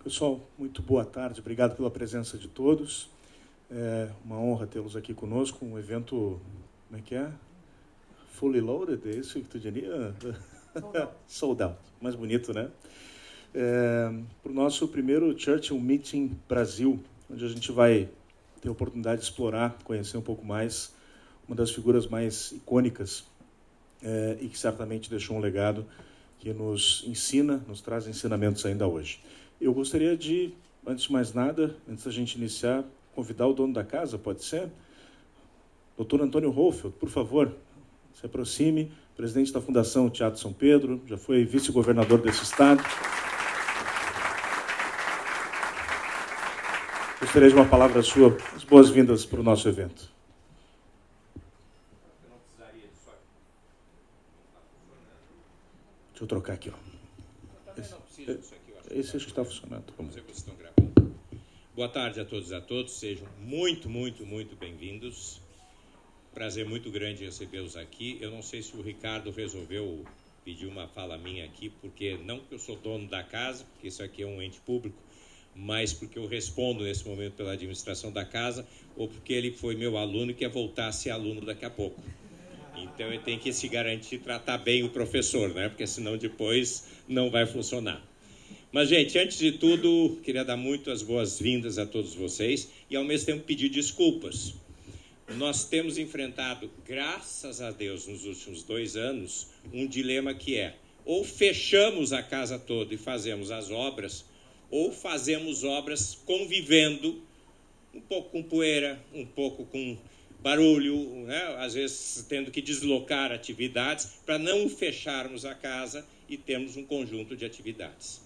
Pessoal, muito boa tarde, obrigado pela presença de todos. É uma honra tê-los aqui conosco, um evento, como é que é? Fully loaded, é isso que tu diria? Sold out, mais bonito, né? Para o nosso primeiro Churchill Meeting Brasil, onde a gente vai ter a oportunidade de explorar, conhecer um pouco mais uma das figuras mais icônicas e que certamente deixou um legado que nos ensina, nos traz ensinamentos ainda hoje. Eu gostaria de, antes de mais nada, antes da gente iniciar, convidar o dono da casa, pode ser? Dr. Antônio Hohlfeld, por favor, se aproxime, presidente da Fundação Teatro São Pedro, já foi vice-governador desse estado. Gostaria de uma palavra sua, as boas-vindas para o nosso evento. Deixa eu trocar aqui, ó. Esse acho que está funcionando. Boa tarde a todos e a todos, sejam muito bem-vindos. Prazer muito grande recebê-los aqui. Eu não sei se o Ricardo resolveu pedir uma fala minha aqui, porque não que eu sou dono da casa, porque isso aqui é um ente público, mas porque eu respondo nesse momento pela administração da casa, ou porque ele foi meu aluno e quer voltar a ser aluno daqui a pouco. Então ele tem que se garantir tratar bem o professor, né? Porque senão depois não vai funcionar. Mas, gente, antes de tudo, queria dar muito as boas-vindas a todos vocês e, ao mesmo tempo, pedir desculpas. Nós temos enfrentado, graças a Deus, nos últimos 2 anos, um dilema que é: ou fechamos a casa toda e fazemos as obras, ou fazemos obras convivendo, um pouco com poeira, um pouco com barulho, né? Às vezes tendo que deslocar atividades para não fecharmos a casa e termos um conjunto de atividades.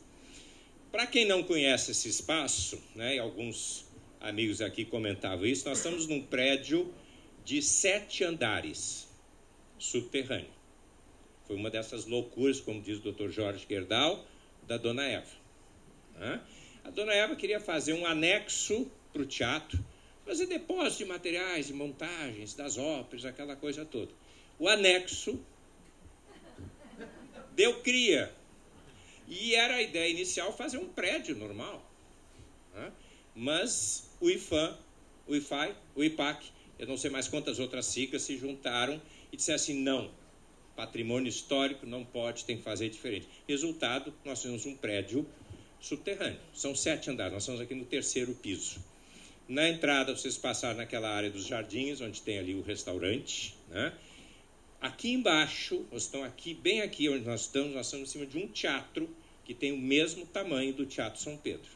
Para quem não conhece esse espaço, né, e alguns amigos aqui comentavam isso, nós estamos num prédio de 7 andares, subterrâneo. Foi uma dessas loucuras, como diz o Dr. Jorge Gerdau, da Dona Eva. A Dona Eva queria fazer um anexo para o teatro, fazer depósito de materiais, de montagens, das óperas, aquela coisa toda. O anexo deu cria. E era a ideia inicial fazer um prédio normal. Mas o IFAM, o IFAI, o IPAC, eu não sei mais quantas outras siglas se juntaram e disseram assim: não, patrimônio histórico não pode, tem que fazer diferente. Resultado, nós temos um prédio subterrâneo. São 7 andares, nós estamos aqui no 3º piso. Na entrada, vocês passaram naquela área dos jardins, onde tem ali o restaurante, né? Aqui embaixo, nós estamos aqui, bem aqui onde nós estamos em cima de um teatro que tem o mesmo tamanho do Teatro São Pedro,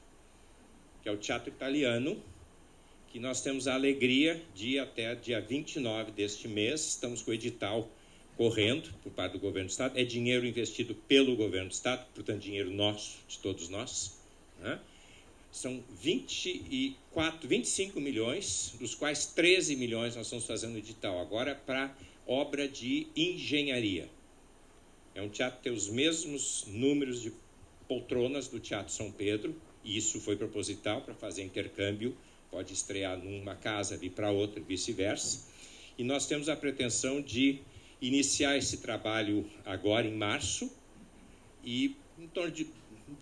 que é o Teatro Italiano, que nós temos a alegria de ir até dia 29 deste mês, estamos com o edital correndo por parte do governo do Estado, é dinheiro investido pelo governo do Estado, portanto dinheiro nosso, de todos nós, né? São 25 milhões, dos quais 13 milhões nós estamos fazendo edital agora para obra de engenharia. É um teatro que tem os mesmos números de poltronas do Teatro São Pedro, e isso foi proposital para fazer intercâmbio, pode estrear numa casa, vir para outra, vice-versa. E nós temos a pretensão de iniciar esse trabalho agora em março, e em torno de,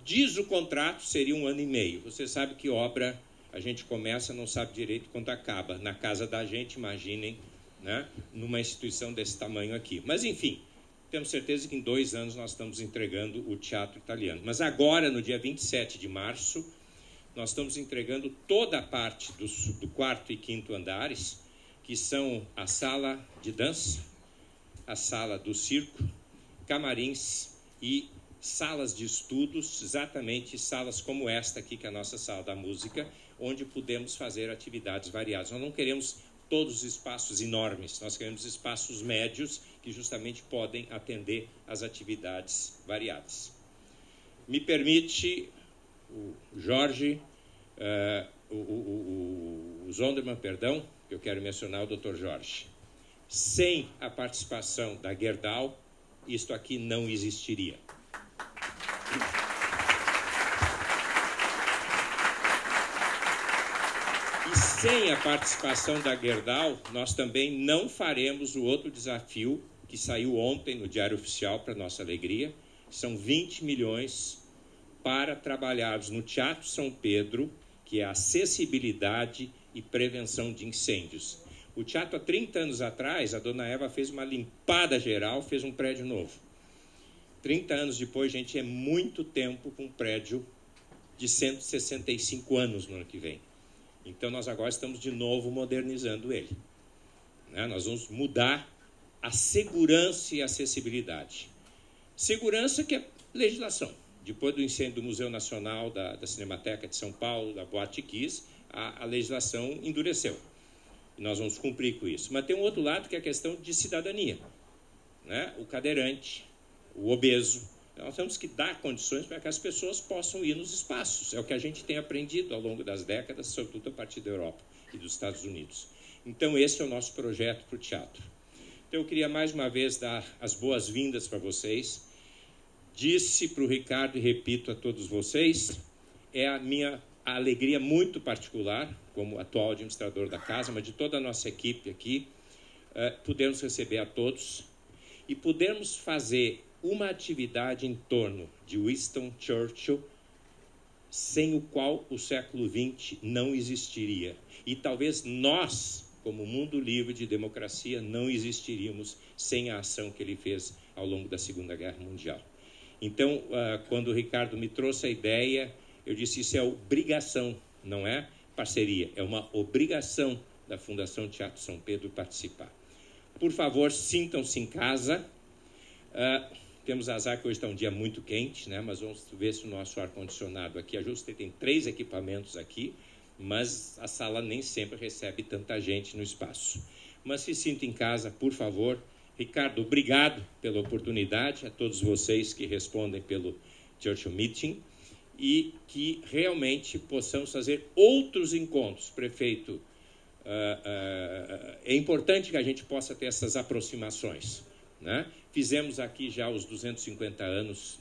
diz o contrato, seria 1 ano e meio. Você sabe que obra a gente começa, não sabe direito quando acaba. Na casa da gente, imaginem, né, numa instituição desse tamanho aqui. Mas, enfim, temos certeza que em 2 anos nós estamos entregando o Teatro Italiano. Mas agora, no dia 27 de março, nós estamos entregando toda a parte do 4º e 5º andares, que são a sala de dança, a sala do circo, camarins e salas de estudos, exatamente salas como esta aqui, que é a nossa sala da música, onde podemos fazer atividades variadas. Nós não queremos todos os espaços enormes, nós queremos espaços médios que justamente podem atender às atividades variadas. Me permite, o Jorge, o Zonderman, perdão, que eu quero mencionar o Dr. Jorge. Sem a participação da Gerdau, isto aqui não existiria. Sem a participação da Gerdau, nós também não faremos o outro desafio que saiu ontem no Diário Oficial, para nossa alegria. São 20 milhões para trabalharmos no Teatro São Pedro, que é acessibilidade e prevenção de incêndios. O teatro, há 30 anos atrás, a dona Eva fez uma limpada geral, fez um prédio novo. 30 anos depois, gente, é muito tempo com um prédio de 165 anos no ano que vem. Então, nós agora estamos de novo modernizando ele. Nós vamos mudar a segurança e a acessibilidade. Segurança, que é legislação. Depois do incêndio do Museu Nacional, da Cinemateca de São Paulo, da Boate Kiss, a legislação endureceu. E nós vamos cumprir com isso. Mas tem um outro lado, que é a questão de cidadania. O cadeirante, o obeso. Nós temos que dar condições para que as pessoas possam ir nos espaços. É o que a gente tem aprendido ao longo das décadas, sobretudo a partir da Europa e dos Estados Unidos. Então, esse é o nosso projeto para o teatro. Então, eu queria mais uma vez dar as boas-vindas para vocês. Disse para o Ricardo e repito a todos vocês, é a minha alegria muito particular, como atual administrador da casa, mas de toda a nossa equipe aqui, podermos receber a todos e podermos fazer uma atividade em torno de Winston Churchill, sem o qual o século XX não existiria. E talvez nós, como mundo livre de democracia, não existiríamos sem a ação que ele fez ao longo da Segunda Guerra Mundial. Então, quando o Ricardo me trouxe a ideia, eu disse, isso é obrigação, não é parceria, é uma obrigação da Fundação Teatro São Pedro participar. Por favor, sintam-se em casa. Temos azar que hoje está um dia muito quente, mas vamos ver se o nosso ar-condicionado aqui ajusta. Tem 3 equipamentos aqui, mas a sala nem sempre recebe tanta gente no espaço. Mas se sinta em casa, por favor. Ricardo, obrigado pela oportunidade, a todos vocês que respondem pelo Churchill Meeting, e que realmente possamos fazer outros encontros. Prefeito, é importante que a gente possa ter essas aproximações. Fizemos aqui já os 250 anos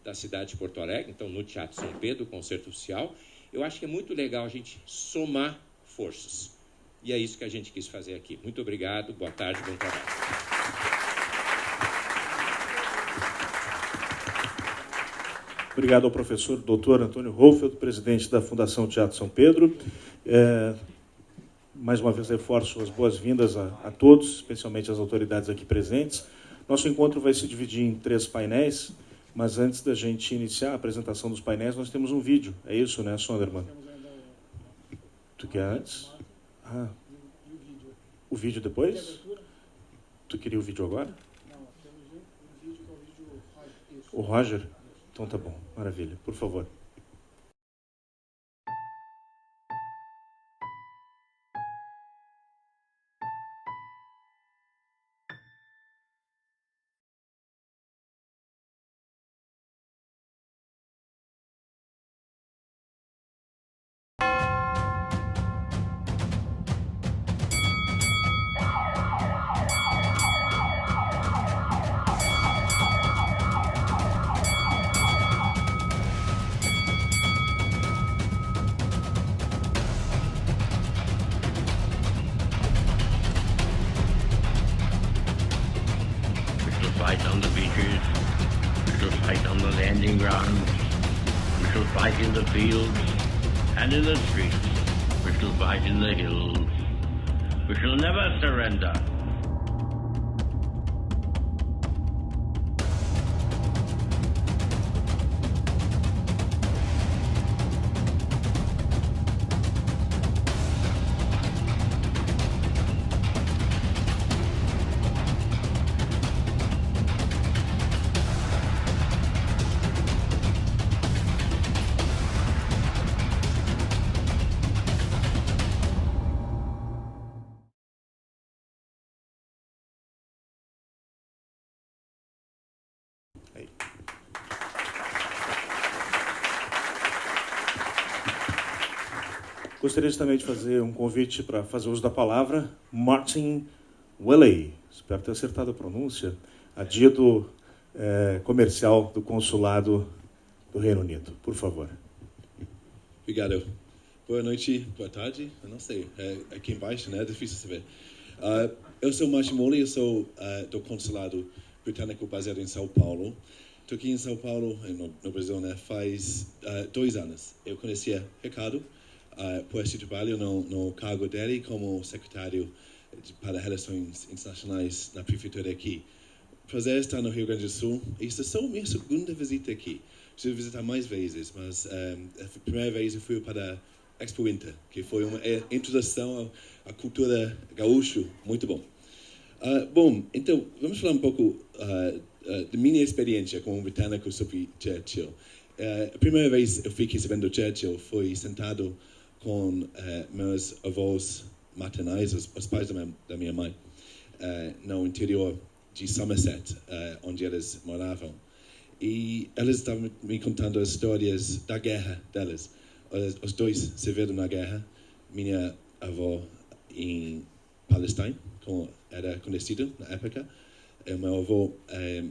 da cidade de Porto Alegre, então no Teatro São Pedro, o concerto oficial. Eu acho que é muito legal a gente somar forças. E é isso que a gente quis fazer aqui. Muito obrigado, boa tarde, bom trabalho. Obrigado ao professor Dr. Antônio Hohlfeld, presidente da Fundação Teatro São Pedro. Mais uma vez reforço as boas-vindas a todos, especialmente às autoridades aqui presentes. Nosso encontro vai se dividir em 3 painéis, mas antes da gente iniciar a apresentação dos painéis, nós temos um vídeo. É isso, né, Sonderman? Tu quer antes? O vídeo depois? Tu queria o vídeo agora? Não, temos um vídeo que é o vídeo Roger. O Roger? Então tá bom, maravilha. Por favor. Fight on the beaches, we shall fight on the landing grounds, we shall fight in the fields and in the streets, we shall fight in the hills, we shall never surrender. Gostaria também de fazer um convite para fazer uso da palavra Martin Willey, espero ter acertado a pronúncia, adido comercial do Consulado do Reino Unido. Por favor. Obrigado. Boa noite, boa tarde, eu não sei, aqui embaixo, né? É difícil saber. Eu sou Martin Willey, eu sou do Consulado Britânico baseado em São Paulo. Estou aqui em São Paulo, no Brasil, né, faz 2 anos. Eu conhecia Ricardo por esse trabalho no cargo dele como secretário para Relações Internacionais na prefeitura aqui. Prazer estar no Rio Grande do Sul. Esta é só a minha segunda visita aqui. Preciso visitar mais vezes, mas a primeira vez eu fui para a Expo Inter, que foi uma introdução à cultura gaúcha, muito bom. Bom, então, vamos falar um pouco da minha experiência como britânico sobre Churchill. A primeira vez eu fiquei sabendo Churchill foi sentado com meus avós maternais, os pais da minha mãe, no interior de Somerset, onde eles moravam. E eles estavam me contando as histórias da guerra deles. Os dois se viram na guerra. Minha avó em Palestina, como era conhecido na época, e meu avô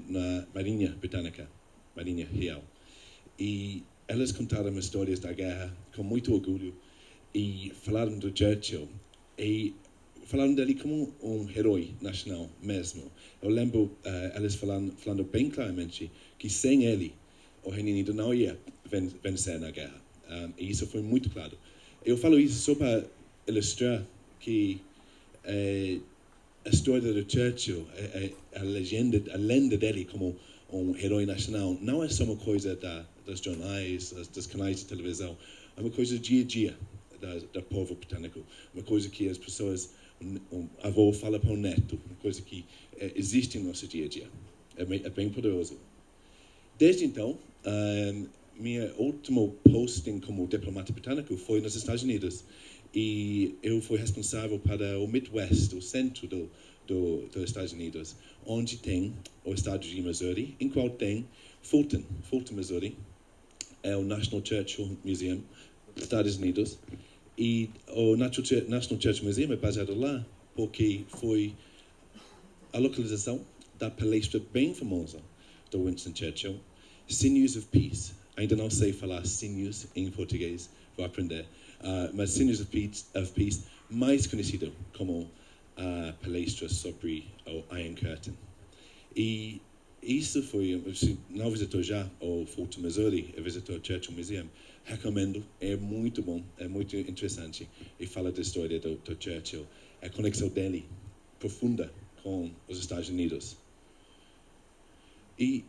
na Marinha Britânica, Marinha Real. E eles contaram histórias da guerra com muito orgulho e falaram do Churchill e falaram dele como um herói nacional mesmo. Eu lembro eles falando bem claramente que sem ele o Reino Unido não ia vencer na guerra. E isso foi muito claro. Eu falo isso só para ilustrar que a história do Churchill, a lenda dele como um herói nacional, não é só uma coisa dos jornais, dos canais de televisão, é uma coisa do dia a dia do povo britânico, uma coisa que as pessoas, avô fala para o neto, uma coisa que existe no nosso dia a dia. É bem poderoso. Desde então, minha última posting como diplomata britânico foi nos Estados Unidos. E eu fui responsável para o Midwest, o centro dos Estados Unidos, onde tem o estado de Missouri, em qual tem Fulton, Missouri, é o National Churchill Museum dos Estados Unidos. E o National Churchill Museum é baseado lá porque foi a localização da palestra bem famosa do Winston Churchill, Sinews of Peace. Ainda não sei falar sinews em português, vou aprender. Mas Sinews of Peace, mais conhecido como a palestra sobre o Iron Curtain. E isso foi, se não visitou já o Fulton, Missouri, visitou o Churchill Museum, recomendo, é muito bom, é muito interessante. E fala da história do Churchill, a conexão dele profunda com os Estados Unidos. E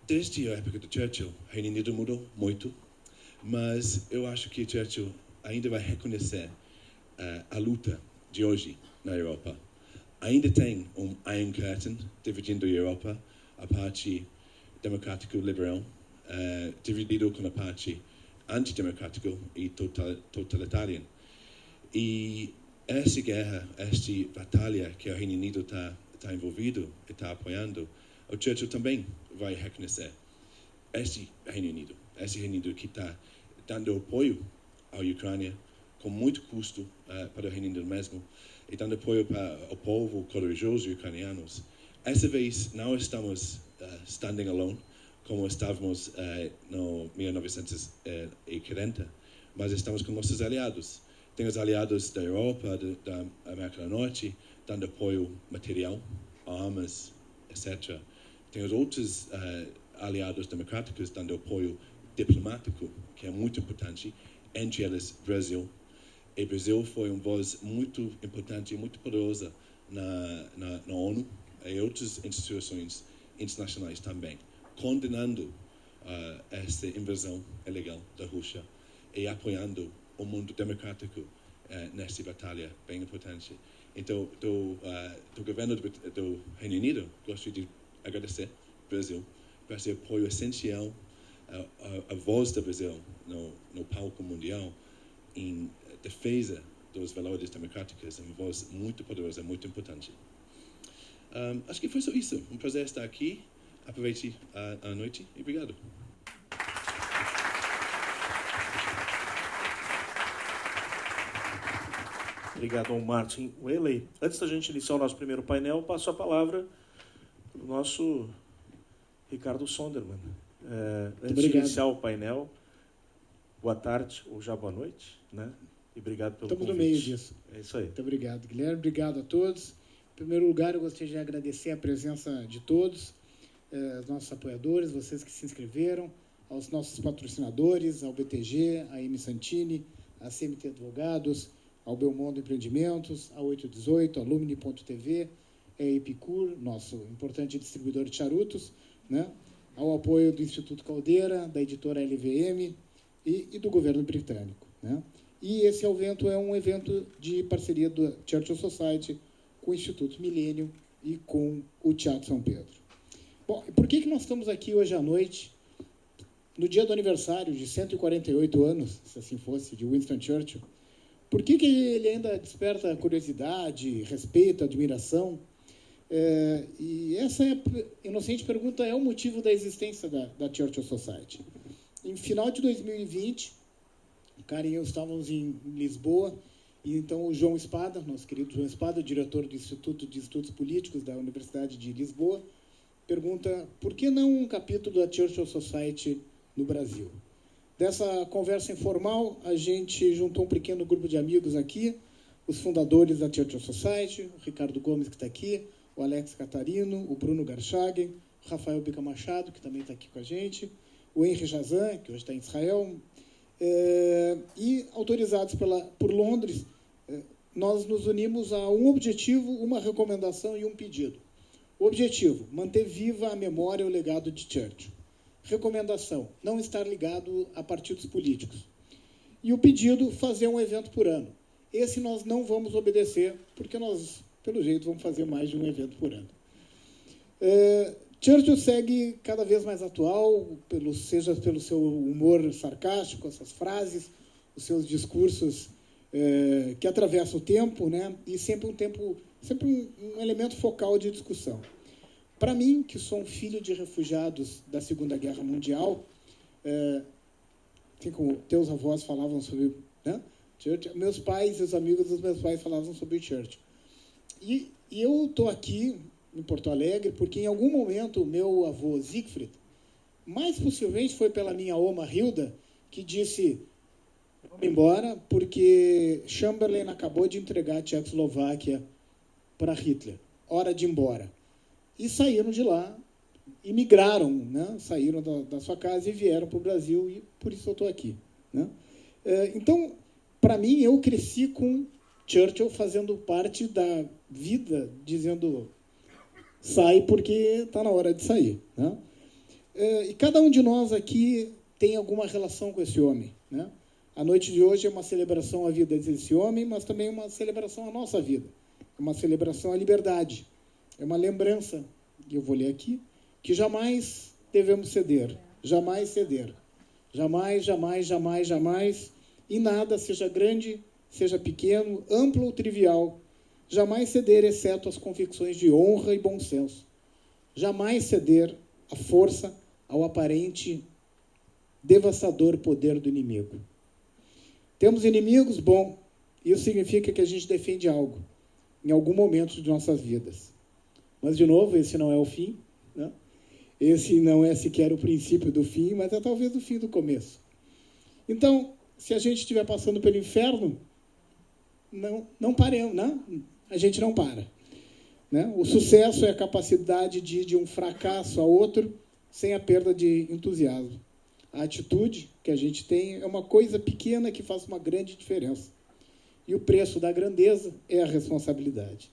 desde a época do Churchill, o Reino Unido mudou muito, mas eu acho que Churchill ainda vai reconhecer a luta de hoje na Europa. Ainda tem um Iron Curtain dividindo a Europa, a parte democrático-liberal, dividido com a parte antidemocrático e totalitária. E essa guerra, esta batalha que o Reino Unido está envolvido e está apoiando, o Churchill também vai reconhecer este Reino Unido que está dando apoio à Ucrânia com muito custo para o Reino Unido mesmo e dando apoio para o povo corajoso ucranianos. Essa vez não estamos standing alone como estávamos no 1940, mas estamos com nossos aliados. Tem os aliados da Europa, da América do Norte, dando apoio material, armas, etc. Tem os outros aliados democráticos dando apoio diplomático, que é muito importante, entre eles Brasil. E Brasil foi uma voz muito importante e muito poderosa na ONU e outras instituições internacionais também, condenando essa invasão ilegal da Rússia e apoiando o mundo democrático nessa batalha bem importante. Então, do governo do Reino Unido, gosto de agradecer ao Brasil por esse apoio essencial, a voz do Brasil no palco mundial em defesa dos valores democráticos, é uma voz muito poderosa, muito importante. Acho que foi só isso. Um prazer estar aqui. Aproveite a noite e obrigado. Obrigado ao Martin Whaley. Antes da gente iniciar o nosso primeiro painel, passo a palavra para o nosso Ricardo Sondermann. Antes de iniciar o painel, boa tarde ou já boa noite, né? E obrigado pelo convite. Estamos no meio disso. É isso aí. Muito obrigado, Guilherme. Obrigado a todos. Em primeiro lugar, eu gostaria de agradecer a presença de todos. aos nossos apoiadores, vocês que se inscreveram, aos nossos patrocinadores, ao BTG, a M Santini, a CMT Advogados, ao Belmondo Empreendimentos, a 818, a Lumini.tv, a Epicur, nosso importante distribuidor de charutos, né? Ao apoio do Instituto Caldeira, da editora LVM e do governo britânico, né? E esse evento é um evento de parceria do Churchill Society com o Instituto Milênio e com o Teatro São Pedro. Bom, por que nós estamos aqui hoje à noite, no dia do aniversário de 148 anos, se assim fosse, de Winston Churchill? Por que ele ainda desperta curiosidade, respeito, admiração? E essa inocente pergunta é o motivo da existência da Churchill Society. Em final de 2020, o Karen e eu estávamos em Lisboa, e então o João Espada, nosso querido João Espada, diretor do Instituto de Estudos Políticos da Universidade de Lisboa, pergunta por que não um capítulo da Churchill Society no Brasil. Dessa conversa informal, a gente juntou um pequeno grupo de amigos aqui, os fundadores da Churchill Society, o Ricardo Gomes, que está aqui, o Alex Catarino, o Bruno Garchagen, o Rafael Bica Machado, que também está aqui com a gente, o Henry Jazan, que hoje está em Israel, e autorizados por Londres, nós nos unimos a um objetivo, uma recomendação e um pedido. O objetivo, manter viva a memória e o legado de Churchill. Recomendação, não estar ligado a partidos políticos. E o pedido, fazer um evento por ano. Esse nós não vamos obedecer, porque nós, pelo jeito, vamos fazer mais de um evento por ano. Churchill segue cada vez mais atual, seja pelo seu humor sarcástico, essas frases, os seus discursos que atravessam o tempo, né? E sempre um elemento focal de discussão. Para mim, que sou um filho de refugiados da Segunda Guerra Mundial, assim como teus avós falavam sobre, né, Churchill, meus pais e os amigos dos meus pais falavam sobre Churchill. E eu estou aqui em Porto Alegre porque, em algum momento, o meu avô Siegfried, mais possivelmente foi pela minha oma Hilda, que disse: vamos embora porque Chamberlain acabou de entregar a Tchecoslováquia para Hitler. Hora de ir embora. E saíram de lá, imigraram, né? Saíram da sua casa e vieram para o Brasil, e por isso eu estou aqui, né? Então, para mim, eu cresci com Churchill fazendo parte da vida, dizendo: sai porque está na hora de sair, né? E cada um de nós aqui tem alguma relação com esse homem, né? A noite de hoje é uma celebração à vida desse homem, mas também uma celebração à nossa vida. É uma celebração à liberdade. É uma lembrança, que eu vou ler aqui, que jamais devemos ceder. Jamais ceder. Jamais, jamais, jamais, jamais, em nada, seja grande, seja pequeno, amplo ou trivial, jamais ceder, exceto as convicções de honra e bom senso. Jamais ceder à força, ao aparente devastador poder do inimigo. Temos inimigos? Bom, isso significa que a gente defende algo, em algum momento de nossas vidas. Mas, de novo, esse não é o fim, né? Esse não é sequer o princípio do fim, mas é talvez o fim do começo. Então, se a gente estiver passando pelo inferno, não paremos, né? A gente não para, né? O sucesso é a capacidade de ir de um fracasso a outro sem a perda de entusiasmo. A atitude que a gente tem é uma coisa pequena que faz uma grande diferença. E o preço da grandeza é a responsabilidade.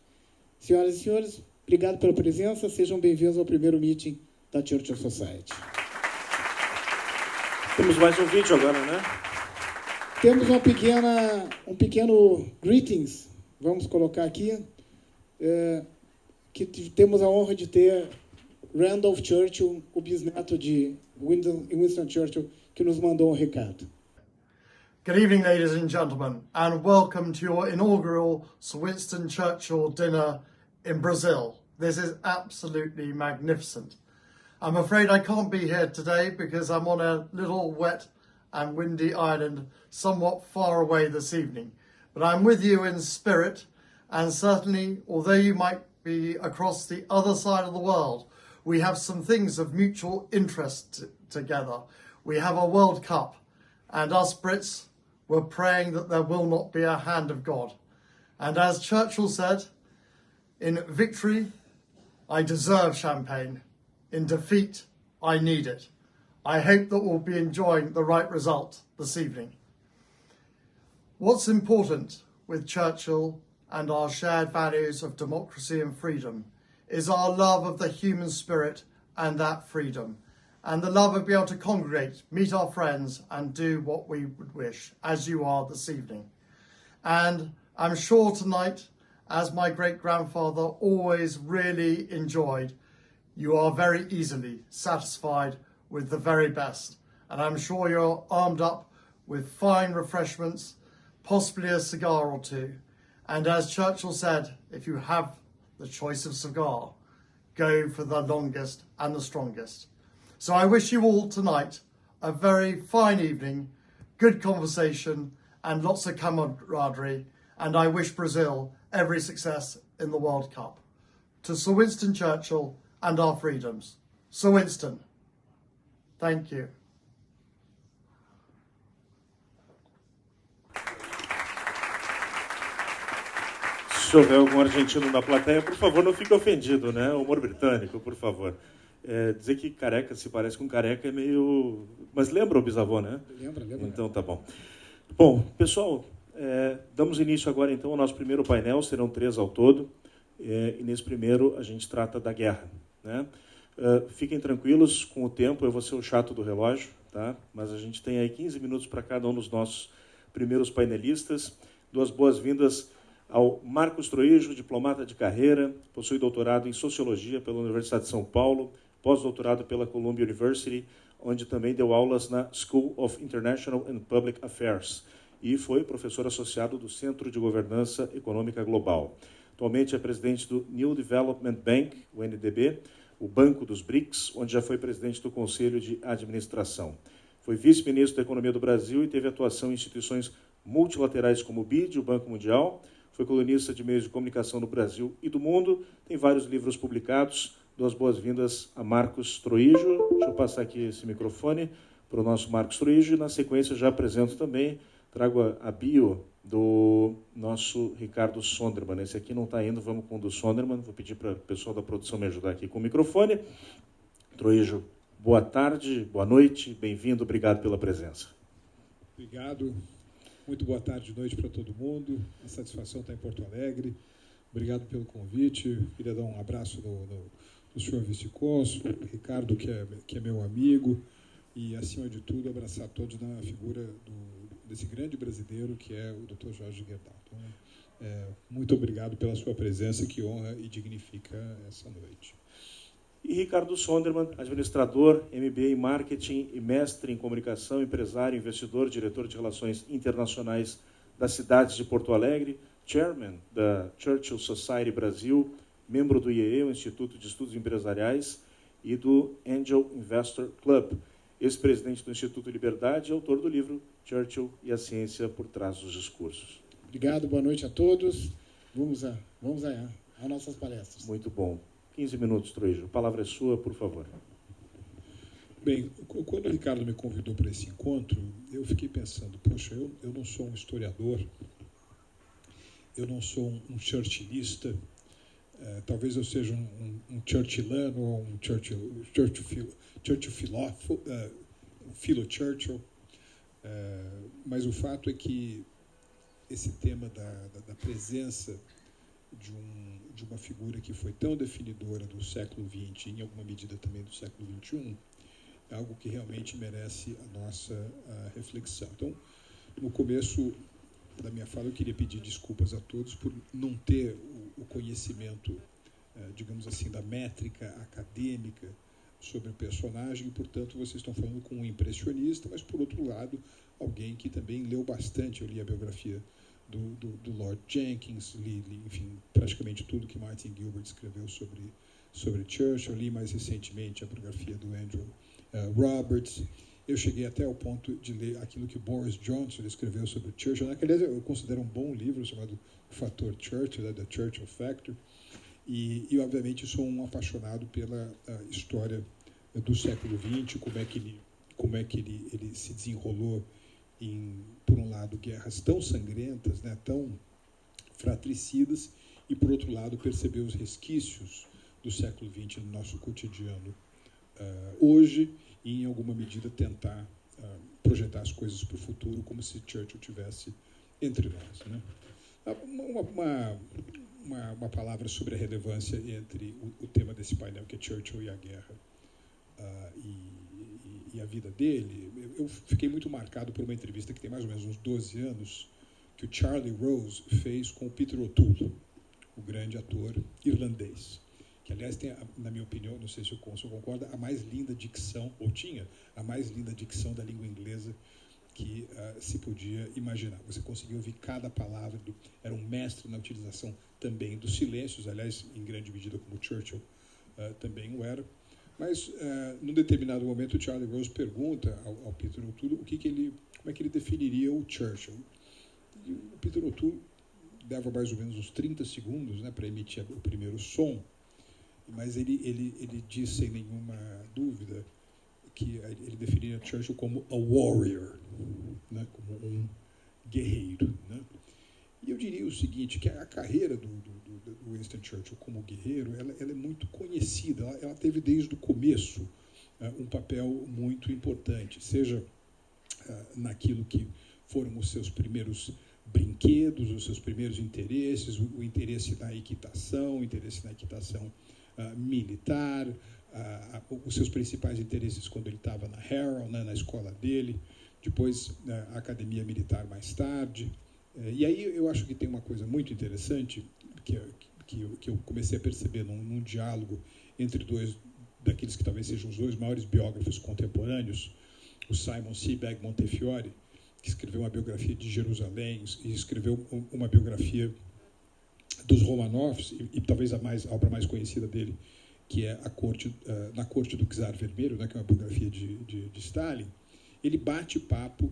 Senhoras e senhores, obrigado pela presença. Sejam bem-vindos ao primeiro meeting da Churchill Society. Temos mais um vídeo agora, né? Temos um pequeno greetings, vamos colocar aqui, que temos a honra de ter Randolph Churchill, o bisneto de Winston Churchill, que nos mandou um recado. Good evening, ladies and gentlemen, and welcome to your inaugural Sir Winston Churchill dinner in Brazil. This is absolutely magnificent. I'm afraid I can't be here today because I'm on a little wet and windy island somewhat far away this evening. But I'm with you in spirit, and certainly, although you might be across the other side of the world, we have some things of mutual interest together. We have a World Cup, and us Brits were praying that there will not be a hand of God. And as Churchill said, in victory, I deserve champagne. In defeat, I need it. I hope that we'll be enjoying the right result this evening. What's important with Churchill and our shared values of democracy and freedom is our love of the human spirit and that freedom, and the love of being able to congregate, meet our friends, and do what we would wish, as you are this evening. And I'm sure tonight, as my great-grandfather always really enjoyed, you are very easily satisfied with the very best. And I'm sure you're armed up with fine refreshments, possibly a cigar or two. And as Churchill said, if you have the choice of cigar, go for the longest and the strongest. So I wish you all tonight a very fine evening, good conversation, and lots of camaraderie. And I wish Brazil every success in the World Cup. To Sir Winston Churchill and our freedoms. Sir Winston, thank you. Se houver algum argentino na plateia, por favor, não fique ofendido, né? Humor britânico, por favor. Dizer que careca se parece com careca é meio... Mas lembra o bisavô, né? Lembra. Então tá bom. Bom, pessoal, damos início agora então ao nosso primeiro painel, serão 3 ao todo. E nesse primeiro a gente trata da guerra, né? Fiquem tranquilos com o tempo, eu vou ser o chato do relógio, tá? Mas a gente tem aí 15 minutos para cada um dos nossos primeiros painelistas. Duas boas-vindas ao Marcos Troijo, diplomata de carreira, possui doutorado em Sociologia pela Universidade de São Paulo, pós-doutorado pela Columbia University, onde também deu aulas na School of International and Public Affairs e foi professor associado do Centro de Governança Econômica Global. Atualmente é presidente do New Development Bank, o NDB, o Banco dos BRICS, onde já foi presidente do Conselho de Administração. Foi vice-ministro da Economia do Brasil e teve atuação em instituições multilaterais como o BID, o Banco Mundial. Foi colunista de meios de comunicação no Brasil e do mundo. Tem vários livros publicados. Dou as boas-vindas a Marcos Troijo. Deixa eu passar aqui esse microfone para o nosso Marcos Troijo. E, na sequência, já apresento também, trago a bio do nosso Ricardo Sondermann. Esse aqui não está indo, vamos com o do Sondermann. Vou pedir para o pessoal da produção me ajudar aqui com o microfone. Troijo, boa tarde, boa noite, bem-vindo, obrigado pela presença. Obrigado. Muito boa tarde e noite para todo mundo. A satisfação está em Porto Alegre. Obrigado pelo convite. Queria dar um abraço no senhor vice-cônsul, Ricardo, que é meu amigo, e, acima de tudo, abraçar todos na figura desse grande brasileiro que é o Dr. Jorge Gerdau. Então, muito obrigado pela sua presença, que honra e dignifica essa noite. E Ricardo Sondermann, administrador, MBA em Marketing e mestre em Comunicação, empresário, investidor, diretor de Relações Internacionais das cidades de Porto Alegre, chairman da Churchill Society Brasil, membro do IEE, o Instituto de Estudos Empresariais, e do Angel Investor Club, ex-presidente do Instituto Liberdade e autor do livro Churchill e a Ciência por Trás dos Discursos. Obrigado, boa noite a todos. Vamos às nossas palestras. Muito bom. 15 minutos, Troijo. A palavra é sua, por favor. Bem, quando o Ricardo me convidou para esse encontro, eu fiquei pensando, poxa, eu não sou um historiador, eu não sou um churchillista, talvez eu seja um churchillano ou um philo-Churchill, mas o fato é que esse tema da presença de uma figura que foi tão definidora do século XX, e em alguma medida também do século XXI, é algo que realmente merece a nossa reflexão. Então, no começo da minha fala, eu queria pedir desculpas a todos por não ter o conhecimento, digamos assim, da métrica acadêmica sobre o personagem, e, portanto, vocês estão falando com um impressionista, mas, por outro lado, alguém que também leu bastante. Eu li a biografia do Lord Jenkins, li, enfim, praticamente tudo que Martin Gilbert escreveu sobre Churchill. Eu li mais recentemente a biografia do Andrew Roberts. Eu cheguei até ao ponto de ler aquilo que Boris Johnson escreveu sobre Churchill. Aliás, eu considero um bom livro chamado O Fator Churchill, The Churchill Factor. E, obviamente, sou um apaixonado pela história do século XX, como é que ele se desenrolou por um lado, guerras tão sangrentas, né, tão fratricidas, e, por outro lado, perceber os resquícios do século XX no nosso cotidiano hoje e, em alguma medida, tentar projetar as coisas para o futuro como se Churchill tivesse entre nós, né? Uma palavra sobre a relevância entre o tema desse painel, que é Churchill e a guerra, e a vida dele. Eu fiquei muito marcado por uma entrevista que tem mais ou menos uns 12 anos, que o Charlie Rose fez com o Peter O'Toole, o grande ator irlandês, que, aliás, tem, na minha opinião, não sei se o cônsul concorda, a mais linda dicção, ou tinha a mais linda dicção da língua inglesa que se podia imaginar. Você conseguia ouvir cada palavra, era um mestre na utilização também dos silêncios, aliás, em grande medida como Churchill também o era. Mas, num determinado momento, o Charlie Rose pergunta ao Peter O'Toole como é que ele definiria o Churchill. E o Peter O'Toole dava mais ou menos uns 30 segundos, né, para emitir o primeiro som, mas ele diz sem nenhuma dúvida que ele definiria Churchill como a warrior, né, como um guerreiro, né? E eu diria o seguinte, que a carreira do Winston Churchill como guerreiro, ela é muito conhecida, ela teve desde o começo um papel muito importante, seja naquilo que foram os seus primeiros brinquedos, os seus primeiros interesses, o interesse na equitação, militar, os seus principais interesses quando ele estava na Harrow, né, na escola dele, depois a academia militar mais tarde. E aí eu acho que tem uma coisa muito interessante que eu comecei a perceber num diálogo entre dois daqueles que talvez sejam os dois maiores biógrafos contemporâneos, o Simon Sebag Montefiore, que escreveu uma biografia de Jerusalém e escreveu uma biografia dos Romanovs, e talvez a obra mais conhecida dele, que é Na Corte do Czar Vermelho, né, que é uma biografia de Stalin. Ele bate papo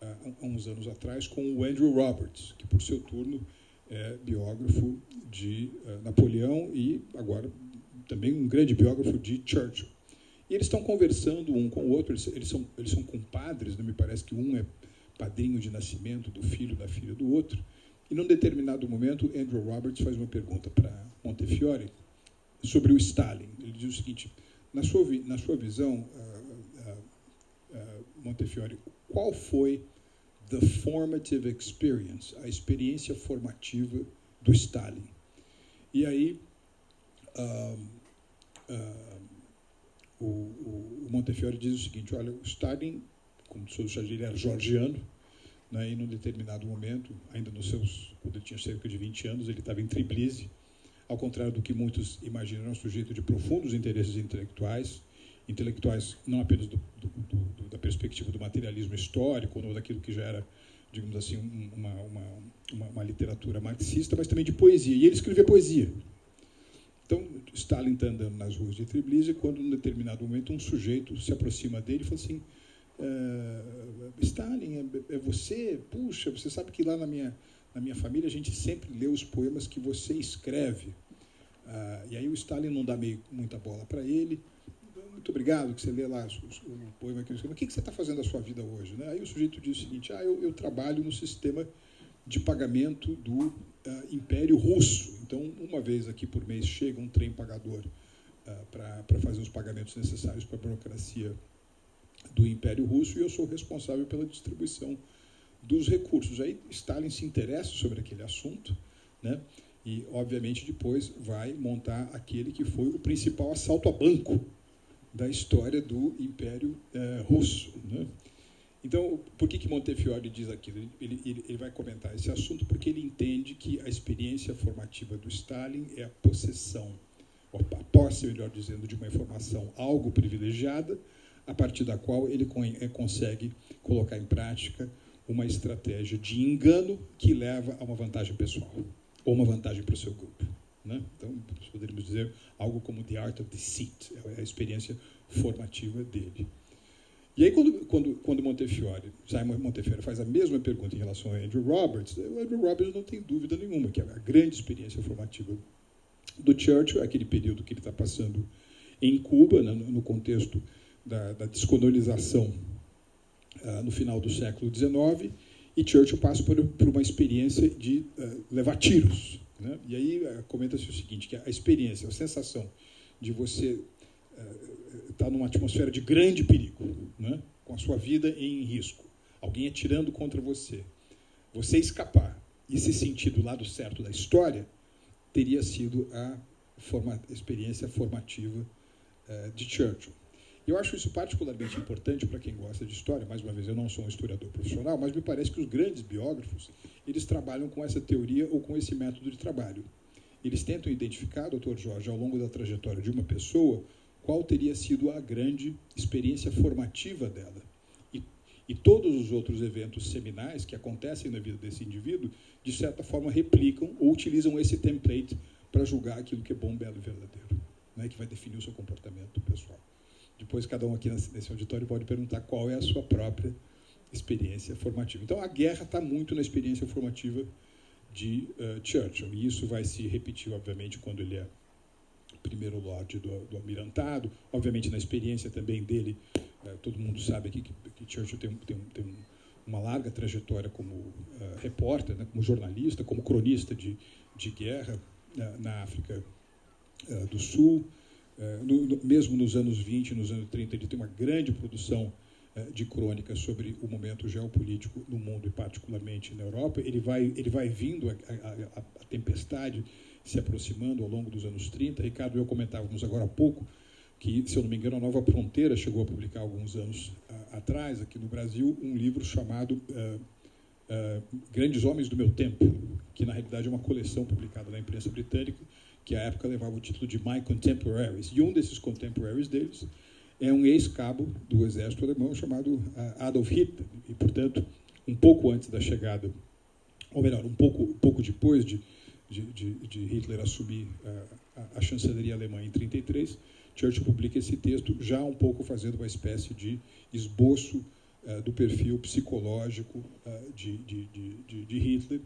há uns anos atrás com o Andrew Roberts, que, por seu turno, é biógrafo de Napoleão e agora também um grande biógrafo de Churchill. E eles estão conversando um com o outro, eles são compadres, né? Me parece que um é padrinho de nascimento do filho da filha do outro. E, num determinado momento, Andrew Roberts faz uma pergunta para Montefiore sobre o Stalin. Ele diz o seguinte: na sua visão, Montefiore, qual foi the formative experience, a experiência formativa do Stalin? E aí o Montefiore diz o seguinte: olha, o Stalin, como todos sabem, ele era georgiano, né, e num determinado momento, ainda quando ele tinha cerca de 20 anos, ele estava em Tbilisi. Ao contrário do que muitos imaginam, é um sujeito de profundos interesses intelectuais não apenas da perspectiva do materialismo histórico, ou daquilo que já era, digamos assim, uma literatura marxista, mas também de poesia. E ele escrevia poesia. Então, Stalin está andando nas ruas de Tbilisi, quando, num determinado momento, um sujeito se aproxima dele e fala assim: Stalin, é você? Puxa, você sabe que lá na minha família a gente sempre lê os poemas que você escreve. E aí o Stalin não dá muita bola para ele. Muito obrigado que você lê lá o poema que eu escrevi. O que você está fazendo da sua vida hoje? Né? Aí o sujeito diz o seguinte: eu trabalho no sistema de pagamento do Império Russo. Então, uma vez aqui por mês chega um trem pagador para fazer os pagamentos necessários para a burocracia do Império Russo, e eu sou responsável pela distribuição dos recursos. Aí Stalin se interessa sobre aquele assunto, né? E, obviamente, depois vai montar aquele que foi o principal assalto a banco da história do Império Russo, né? Então, por que Montefiore diz aquilo? Ele vai comentar esse assunto porque ele entende que a experiência formativa do Stalin é a possessão, ou a posse, melhor dizendo, de uma informação algo privilegiada, a partir da qual ele consegue colocar em prática uma estratégia de engano que leva a uma vantagem pessoal, ou uma vantagem para o seu grupo, né? Então, poderíamos dizer algo como The Art of Deceit, é a experiência formativa dele. E aí, quando Simon Montefiore faz a mesma pergunta em relação a Andrew Roberts, o Andrew Roberts não tem dúvida nenhuma que a grande experiência formativa do Churchill é aquele período que ele está passando em Cuba, né, no contexto da descolonização no final do século XIX, e Churchill passa por uma experiência de levar tiros, né? E aí comenta-se o seguinte, que a experiência, a sensação de você está numa atmosfera de grande perigo, né? Com a sua vida em risco, alguém atirando contra você, você escapar e se sentir do lado certo da história, teria sido a experiência formativa de Churchill. Eu acho isso particularmente importante para quem gosta de história. Mais uma vez, eu não sou um historiador profissional, mas me parece que os grandes biógrafos, eles trabalham com essa teoria ou com esse método de trabalho. Eles tentam identificar, Dr. Jorge, ao longo da trajetória de uma pessoa, qual teria sido a grande experiência formativa dela. E todos os outros eventos seminais que acontecem na vida desse indivíduo, de certa forma, replicam ou utilizam esse template para julgar aquilo que é bom, belo e verdadeiro, né, que vai definir o seu comportamento pessoal. Depois, cada um aqui nesse auditório pode perguntar qual é a sua própria experiência formativa. Então, a guerra está muito na experiência formativa de Churchill. E isso vai se repetir, obviamente, quando ele é primeiro Lorde do Almirantado. Obviamente, na experiência também dele, todo mundo sabe aqui que Churchill tem uma larga trajetória como repórter, né, como jornalista, como cronista de guerra na África do Sul. Mesmo nos anos 20, nos anos 30, ele tem uma grande produção de crônicas sobre o momento geopolítico no mundo e particularmente na Europa. Ele vai vindo a tempestade se aproximando ao longo dos anos 30. Ricardo e eu comentávamos agora há pouco que, se eu não me engano, a Nova Fronteira chegou a publicar alguns anos atrás, aqui no Brasil, um livro chamado Grandes Homens do Meu Tempo, que na realidade é uma coleção publicada na imprensa britânica, que à época levava o título de My Contemporaries. E um desses contemporaries deles é um ex-cabo do exército alemão chamado Adolf Hitler. E, portanto, um pouco antes da chegada, ou melhor, um pouco depois de Hitler assumir a chancelaria alemã em 1933, Churchill publica esse texto já um pouco fazendo uma espécie de esboço do perfil psicológico de Hitler,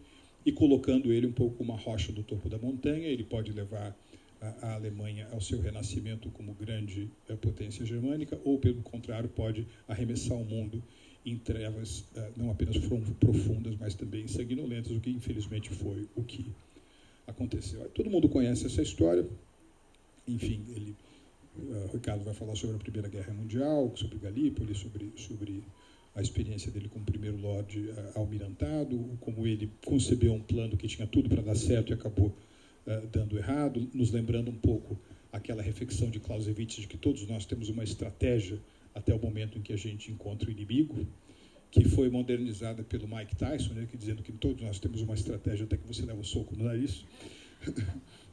e colocando ele um pouco como uma rocha do topo da montanha. Ele pode levar a Alemanha ao seu renascimento como grande potência germânica, ou, pelo contrário, pode arremessar o mundo em trevas não apenas profundas, mas também sanguinolentas, o que, infelizmente, foi o que aconteceu. Todo mundo conhece essa história. Enfim, o Ricardo vai falar sobre a Primeira Guerra Mundial, sobre Galípoli, sobre a experiência dele como primeiro Lorde Almirantado, como ele concebeu um plano que tinha tudo para dar certo e acabou dando errado, nos lembrando um pouco aquela reflexão de Clausewitz de que todos nós temos uma estratégia até o momento em que a gente encontra o inimigo, que foi modernizada pelo Mike Tyson, né, que dizendo que todos nós temos uma estratégia até que você leva um soco no nariz.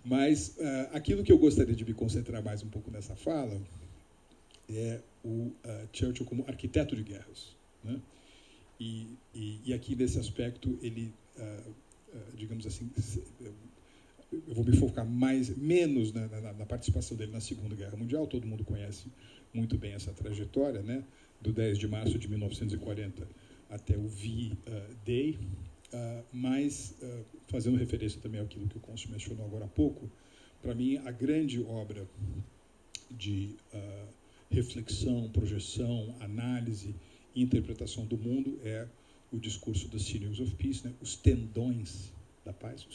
Mas aquilo que eu gostaria de me concentrar mais um pouco nessa fala é o Churchill como arquiteto de guerras, né? E aqui, nesse aspecto, ele, digamos assim, eu vou me focar menos na participação dele na Segunda Guerra Mundial. Todo mundo conhece muito bem essa trajetória, né? Do 10 de março de 1940 até o V-Day, mas fazendo referência também àquilo que o Cônsul mencionou agora há pouco, para mim, a grande obra de reflexão, projeção, análise e interpretação do mundo é o discurso The Sinews of Peace, né? Os tendões da paz,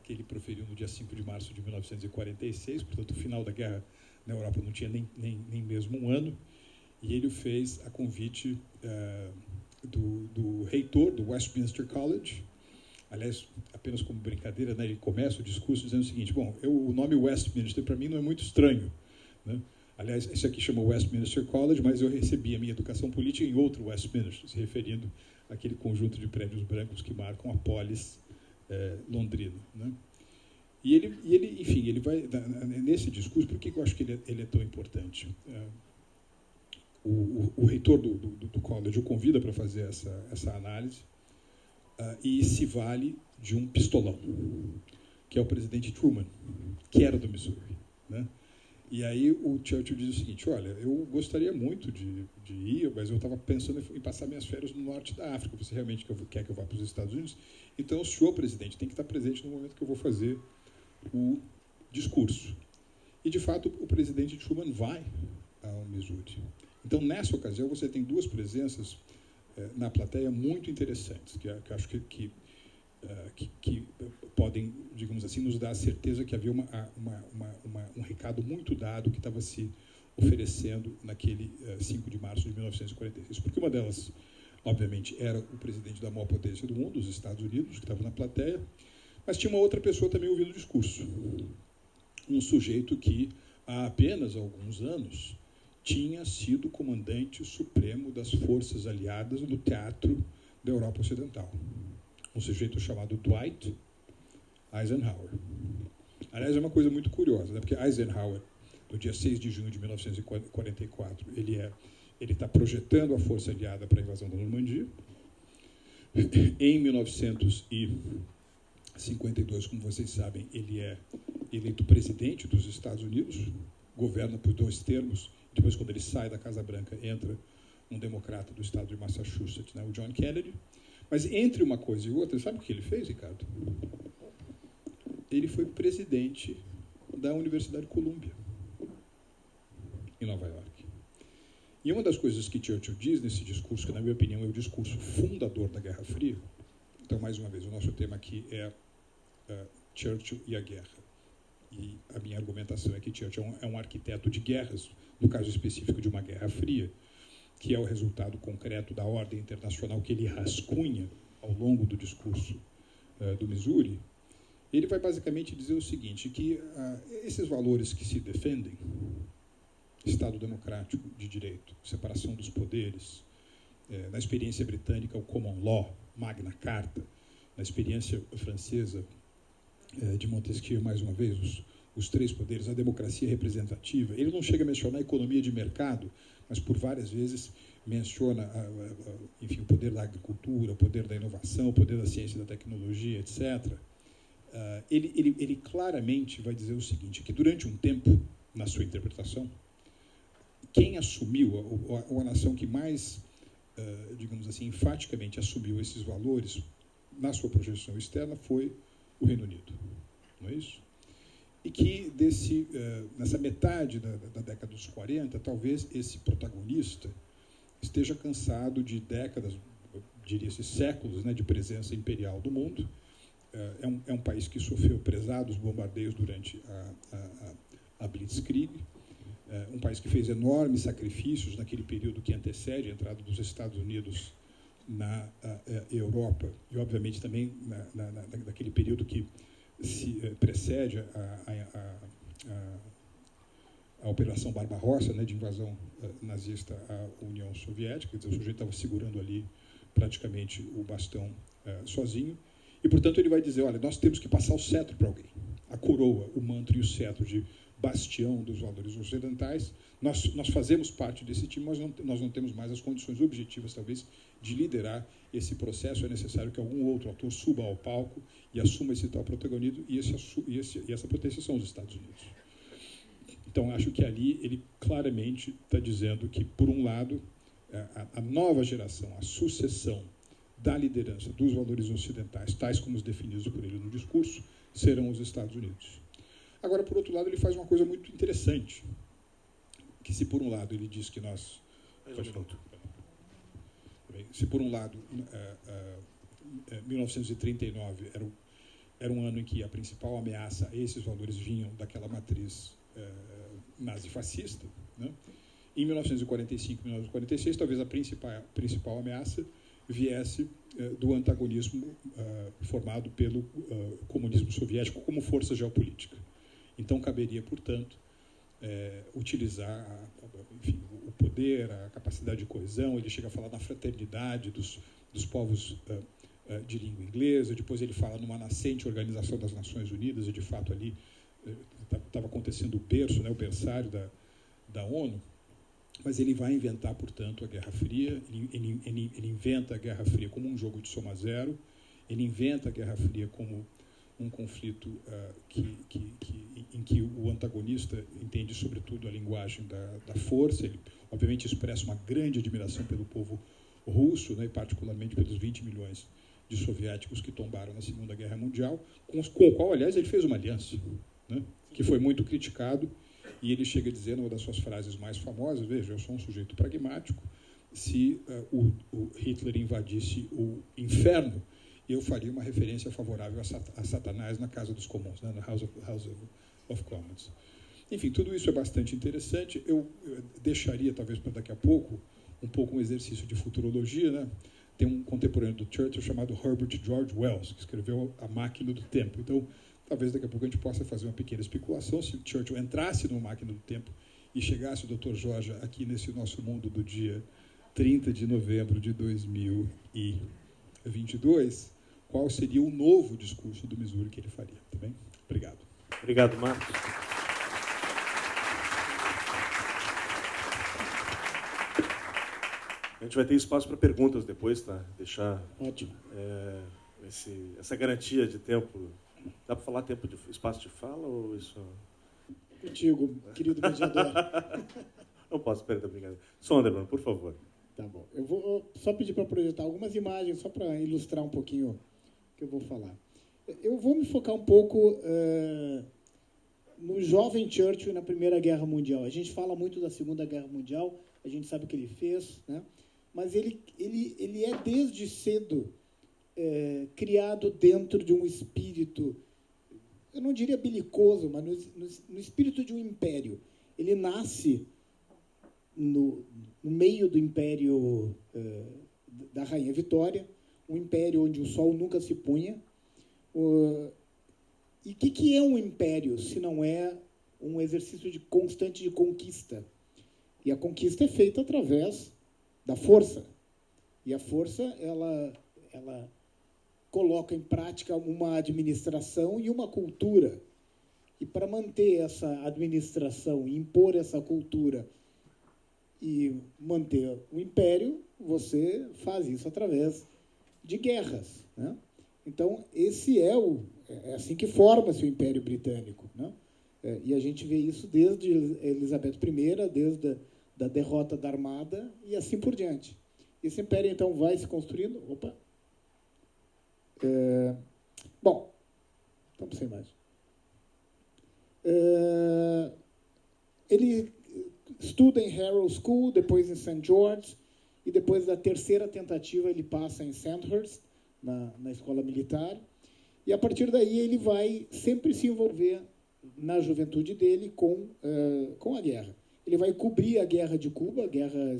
que ele proferiu no dia 5 de março de 1946, portanto, o final da guerra na Europa não tinha nem mesmo um ano, e ele o fez a convite do reitor do Westminster College. Aliás, apenas como brincadeira, né, ele começa o discurso dizendo o seguinte: bom, o nome Westminster para mim não é muito estranho, né? Aliás, esse aqui chama Westminster College, mas eu recebi a minha educação política em outro Westminster, se referindo àquele conjunto de prédios brancos que marcam a polis londrina, né? E ele, enfim, ele vai nesse discurso. Por que eu acho que ele é tão importante? O reitor do college o convida para fazer essa análise, e se vale de um pistolão, que é o presidente Truman, que era do Missouri, né? E aí o Churchill diz o seguinte: olha, eu gostaria muito de ir, mas eu estava pensando em passar minhas férias no norte da África. Você realmente quer que eu vá para os Estados Unidos? Então o senhor presidente tem que estar presente no momento que eu vou fazer o discurso. E, de fato, o presidente Truman vai ao Missouri. Então, nessa ocasião, você tem duas presenças na plateia muito interessantes, que eu acho que que podem, digamos assim, nos dar a certeza que havia um recado muito dado que estava se oferecendo naquele 5 de março de 1946. Porque uma delas, obviamente, era o presidente da maior potência do mundo, os Estados Unidos, que estava na plateia, mas tinha uma outra pessoa também ouvindo o discurso. Um sujeito que, há apenas alguns anos, tinha sido comandante supremo das forças aliadas no teatro da Europa Ocidental. Um sujeito chamado Dwight Eisenhower. Aliás, é uma coisa muito curiosa, né? Porque Eisenhower, no dia 6 de junho de 1944, ele está projetando a força aliada para a invasão da Normandia. Em 1952, como vocês sabem, ele é eleito presidente dos Estados Unidos, governa por 2 termos. Depois, quando ele sai da Casa Branca, entra um democrata do estado de Massachusetts, né, o John Kennedy. Mas entre uma coisa e outra, sabe o que ele fez, Ricardo? Ele foi presidente da Universidade de Columbia, em Nova York. E uma das coisas que Churchill diz nesse discurso, que na minha opinião é o discurso fundador da Guerra Fria, então, mais uma vez, o nosso tema aqui é Churchill e a guerra. E a minha argumentação é que Churchill é um arquiteto de guerras, no caso específico de uma Guerra Fria, que é o resultado concreto da ordem internacional que ele rascunha ao longo do discurso do Missouri. Ele vai basicamente dizer o seguinte, que esses valores que se defendem, Estado democrático de direito, separação dos poderes, na experiência britânica o Common Law, Magna Carta, na experiência francesa de Montesquieu, mais uma vez, os 3 poderes, a democracia representativa. Ele não chega a mencionar a economia de mercado, mas por várias vezes menciona, enfim, o poder da agricultura, o poder da inovação, o poder da ciência e da tecnologia, etc. Ele claramente vai dizer o seguinte, que durante um tempo, na sua interpretação, quem assumiu, a nação que mais, digamos assim, enfaticamente assumiu esses valores na sua projeção externa foi o Reino Unido, não é isso? E que nessa metade da década dos 40, talvez esse protagonista esteja cansado de décadas, diria-se séculos, né, de presença imperial do mundo. É um país que sofreu pesados bombardeios durante a Blitzkrieg, um país que fez enormes sacrifícios naquele período que antecede a entrada dos Estados Unidos na Europa, e obviamente também naquele período que precede a Operação Barbarossa, né, de invasão nazista à União Soviética. Quer dizer, o sujeito estava segurando ali praticamente o bastão sozinho, e, portanto, ele vai dizer, olha, nós temos que passar o cetro para alguém, a coroa, o manto e o cetro de bastião dos valores ocidentais. Nós fazemos parte desse time, mas nós não temos mais as condições objetivas, talvez, de liderar esse processo. É necessário que algum outro autor suba ao palco e assuma esse tal protagonismo, e essa potência são os Estados Unidos. Então, acho que ali ele claramente está dizendo que, por um lado, a nova geração, a sucessão da liderança dos valores ocidentais, tais como os definidos por ele no discurso, serão os Estados Unidos. Agora, por outro lado, ele faz uma coisa muito interessante, que se por um lado ele diz que nós... Se por um lado, 1939 era um ano em que a principal ameaça a esses valores vinham daquela matriz nazifascista, né? Em 1945 e 1946, talvez a principal ameaça viesse do antagonismo formado pelo comunismo soviético como força geopolítica. Então, caberia, portanto, utilizar enfim, o poder, a capacidade de coesão. Ele chega a falar da fraternidade dos povos de língua inglesa. Depois ele fala numa nascente Organização das Nações Unidas, e, de fato, ali estava acontecendo o berço, né, o berçário da ONU. Mas ele vai inventar, portanto, a Guerra Fria. Ele inventa a Guerra Fria como um jogo de soma zero. Ele inventa a Guerra Fria como um conflito em que o antagonista entende, sobretudo, a linguagem da força. Ele, obviamente, expressa uma grande admiração pelo povo russo, né, e particularmente pelos 20 milhões de soviéticos que tombaram na Segunda Guerra Mundial, com o qual, aliás, ele fez uma aliança, né, que foi muito criticado. E ele chega a dizer, numa das suas frases mais famosas, veja, eu sou um sujeito pragmático, se o Hitler invadisse o inferno, eu faria uma referência favorável a Satanás na Casa dos Comuns, né, no House of Commons. Enfim, tudo isso é bastante interessante. Eu deixaria, talvez, para daqui a pouco, um exercício de futurologia, né? Tem um contemporâneo do Churchill chamado Herbert George Wells, que escreveu A Máquina do Tempo. Então, talvez daqui a pouco a gente possa fazer uma pequena especulação. Se o Churchill entrasse numa Máquina do Tempo e chegasse o Dr. Jorge aqui nesse nosso mundo do dia 30 de novembro de 2022, qual seria o novo discurso do Missouri que ele faria? Tá bem? Obrigado. Obrigado, Marcos. A gente vai ter espaço para perguntas depois, tá? Deixar Ótimo. Essa garantia de tempo. Dá para falar espaço de fala ou isso? Contigo, querido mediador. Não posso, perdão, obrigado. Sonderman, por favor. Tá bom. Eu vou só pedir para projetar algumas imagens, só para ilustrar um pouquinho o que eu vou falar. Eu vou me focar um pouco no jovem Churchill na Primeira Guerra Mundial. A gente fala muito da Segunda Guerra Mundial, a gente sabe o que ele fez, né? Mas ele é desde cedo criado dentro de um espírito, eu não diria belicoso, mas no espírito de um império. Ele nasce no meio do império da Rainha Vitória, um império onde o sol nunca se punha. E o que é um império, se não é um exercício constante de conquista? E a conquista é feita através da força. E a força, ela coloca em prática uma administração e uma cultura. E para manter essa administração e impor essa cultura e manter o império, você faz isso através de guerras, né? Então, esse é assim que forma-se o Império Britânico, né? E a gente vê isso desde Elizabeth I, desde da derrota da Armada e assim por diante. Esse império, então, vai se construindo. Opa! Bom, estamos sem mais. Ele estuda em Harrow School, depois em St. George, e depois da terceira tentativa ele passa em Sandhurst, na escola militar, e a partir daí ele vai sempre se envolver na juventude dele com a guerra. Ele vai cobrir a Guerra de Cuba, a Guerra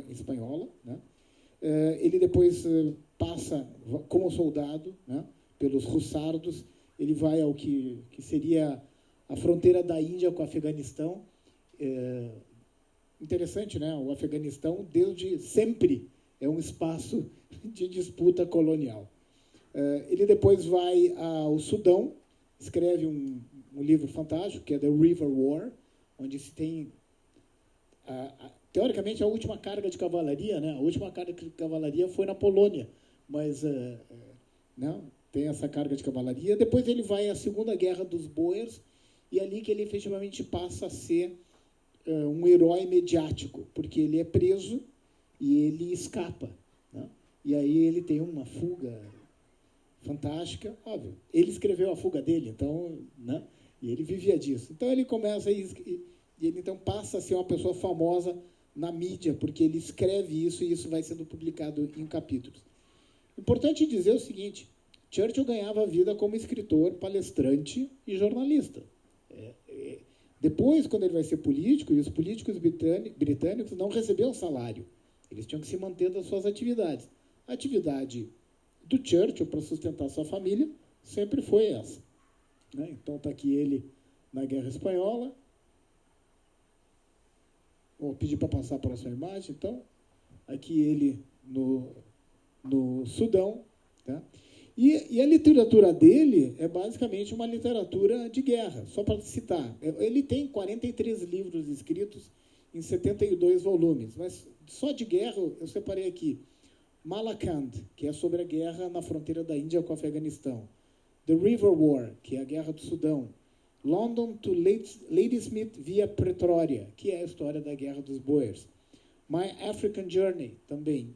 Espanhola, né? Ele depois passa como soldado, né, pelos Hussardos, ele vai ao que seria a fronteira da Índia com o Afeganistão. Interessante, né? O Afeganistão, desde sempre, é um espaço de disputa colonial. Ele depois vai ao Sudão, escreve um livro fantástico, que é The River War, onde se tem, teoricamente, a última carga de cavalaria, né? A última carga de cavalaria foi na Polônia, mas não, tem essa carga de cavalaria. Depois ele vai à Segunda Guerra dos Boers, e é ali que ele efetivamente passa a ser um herói mediático, porque ele é preso e ele escapa, né? E aí ele tem uma fuga fantástica, óbvio. Ele escreveu a fuga dele, então, né? E ele vivia disso. Então ele começa e ele então passa a ser uma pessoa famosa na mídia, porque ele escreve isso e isso vai sendo publicado em capítulos. Importante dizer o seguinte: Churchill ganhava a vida como escritor, palestrante e jornalista. Depois, quando ele vai ser político, e os políticos britânicos não recebiam salário, eles tinham que se manter das suas atividades. A atividade do Churchill para sustentar sua família sempre foi essa, né? Então está aqui ele na Guerra Espanhola. Vou pedir para passar a próxima imagem, então. Aqui ele no Sudão, tá? E a literatura dele é basicamente uma literatura de guerra, só para citar. Ele tem 43 livros escritos em 72 volumes, mas só de guerra eu separei aqui. Malakand, que é sobre a guerra na fronteira da Índia com o Afeganistão. The River War, que é a guerra do Sudão. London to Ladysmith via Pretoria, que é a história da guerra dos Boers. My African Journey, também.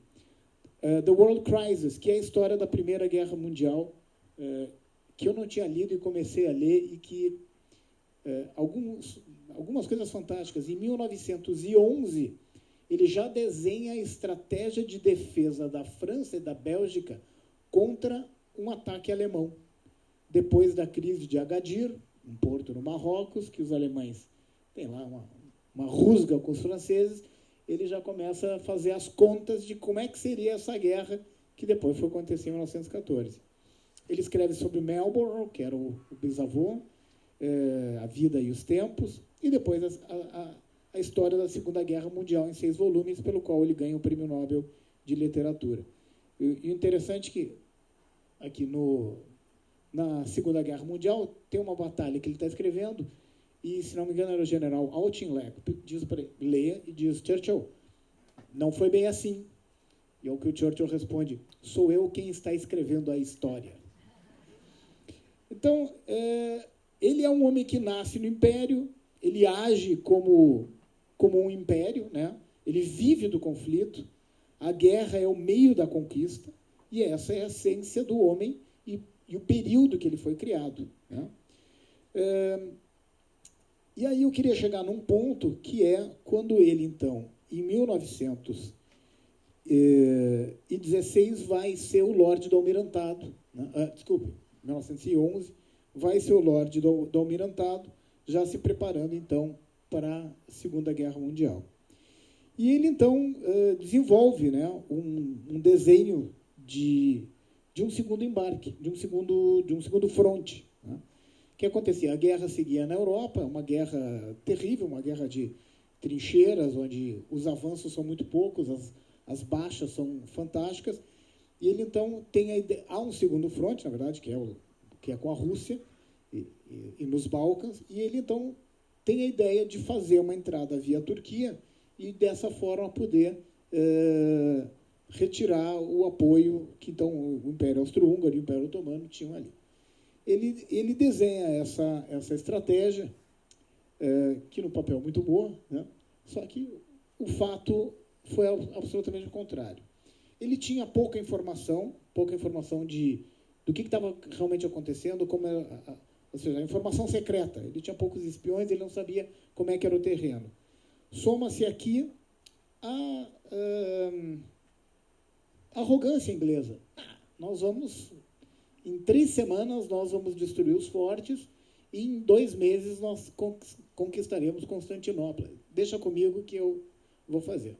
The World Crisis, que é a história da Primeira Guerra Mundial, que eu não tinha lido e comecei a ler, e que algumas coisas fantásticas. Em 1911, ele já desenha a estratégia de defesa da França e da Bélgica contra um ataque alemão. Depois da crise de Agadir, um porto no Marrocos, que os alemães têm lá uma rusga com os franceses, ele já começa a fazer as contas de como é que seria essa guerra, que depois foi acontecer em 1914. Ele escreve sobre Marlborough, que era o bisavô, a vida e os tempos, e depois a história da Segunda Guerra Mundial em 6 volumes, pelo qual ele ganha o Prêmio Nobel de Literatura. E o interessante é que aqui na Segunda Guerra Mundial tem uma batalha que ele está escrevendo, e, se não me engano, era o general Auchinleck, diz para ele, leia e diz: Churchill, não foi bem assim. E ao que o Churchill responde: sou eu quem está escrevendo a história. Então, ele é um homem que nasce no Império, ele age como um império, né? Ele vive do conflito, a guerra é o meio da conquista, e essa é a essência do homem e o período que ele foi criado, né? E aí eu queria chegar num ponto que é quando ele, então, em 1916, vai ser o Lorde do Almirantado, né? 1911, vai ser o Lorde do Almirantado, já se preparando, então, para a Segunda Guerra Mundial. E ele, então, desenvolve, né, um desenho de um segundo embarque, de um segundo fronte, né? O que acontecia? A guerra seguia na Europa, uma guerra terrível, uma guerra de trincheiras, onde os avanços são muito poucos, as baixas são fantásticas, e ele, então, tem a ideia, há um segundo fronte, na verdade, que é com a Rússia e nos Balcãs, e ele, então, tem a ideia de fazer uma entrada via Turquia e, dessa forma, poder retirar o apoio que, então, o Império Austro-Húngaro e o Império Otomano tinham ali. Ele desenha essa estratégia, que no papel é muito boa, né? Só que o fato foi absolutamente o contrário. Ele tinha pouca informação do que estava realmente acontecendo, ou seja, a informação secreta. Ele tinha poucos espiões, ele não sabia como é que era o terreno. Soma-se aqui a arrogância inglesa. Em 3 semanas nós vamos destruir os fortes e em 2 meses nós conquistaremos Constantinopla. Deixa comigo que eu vou fazer.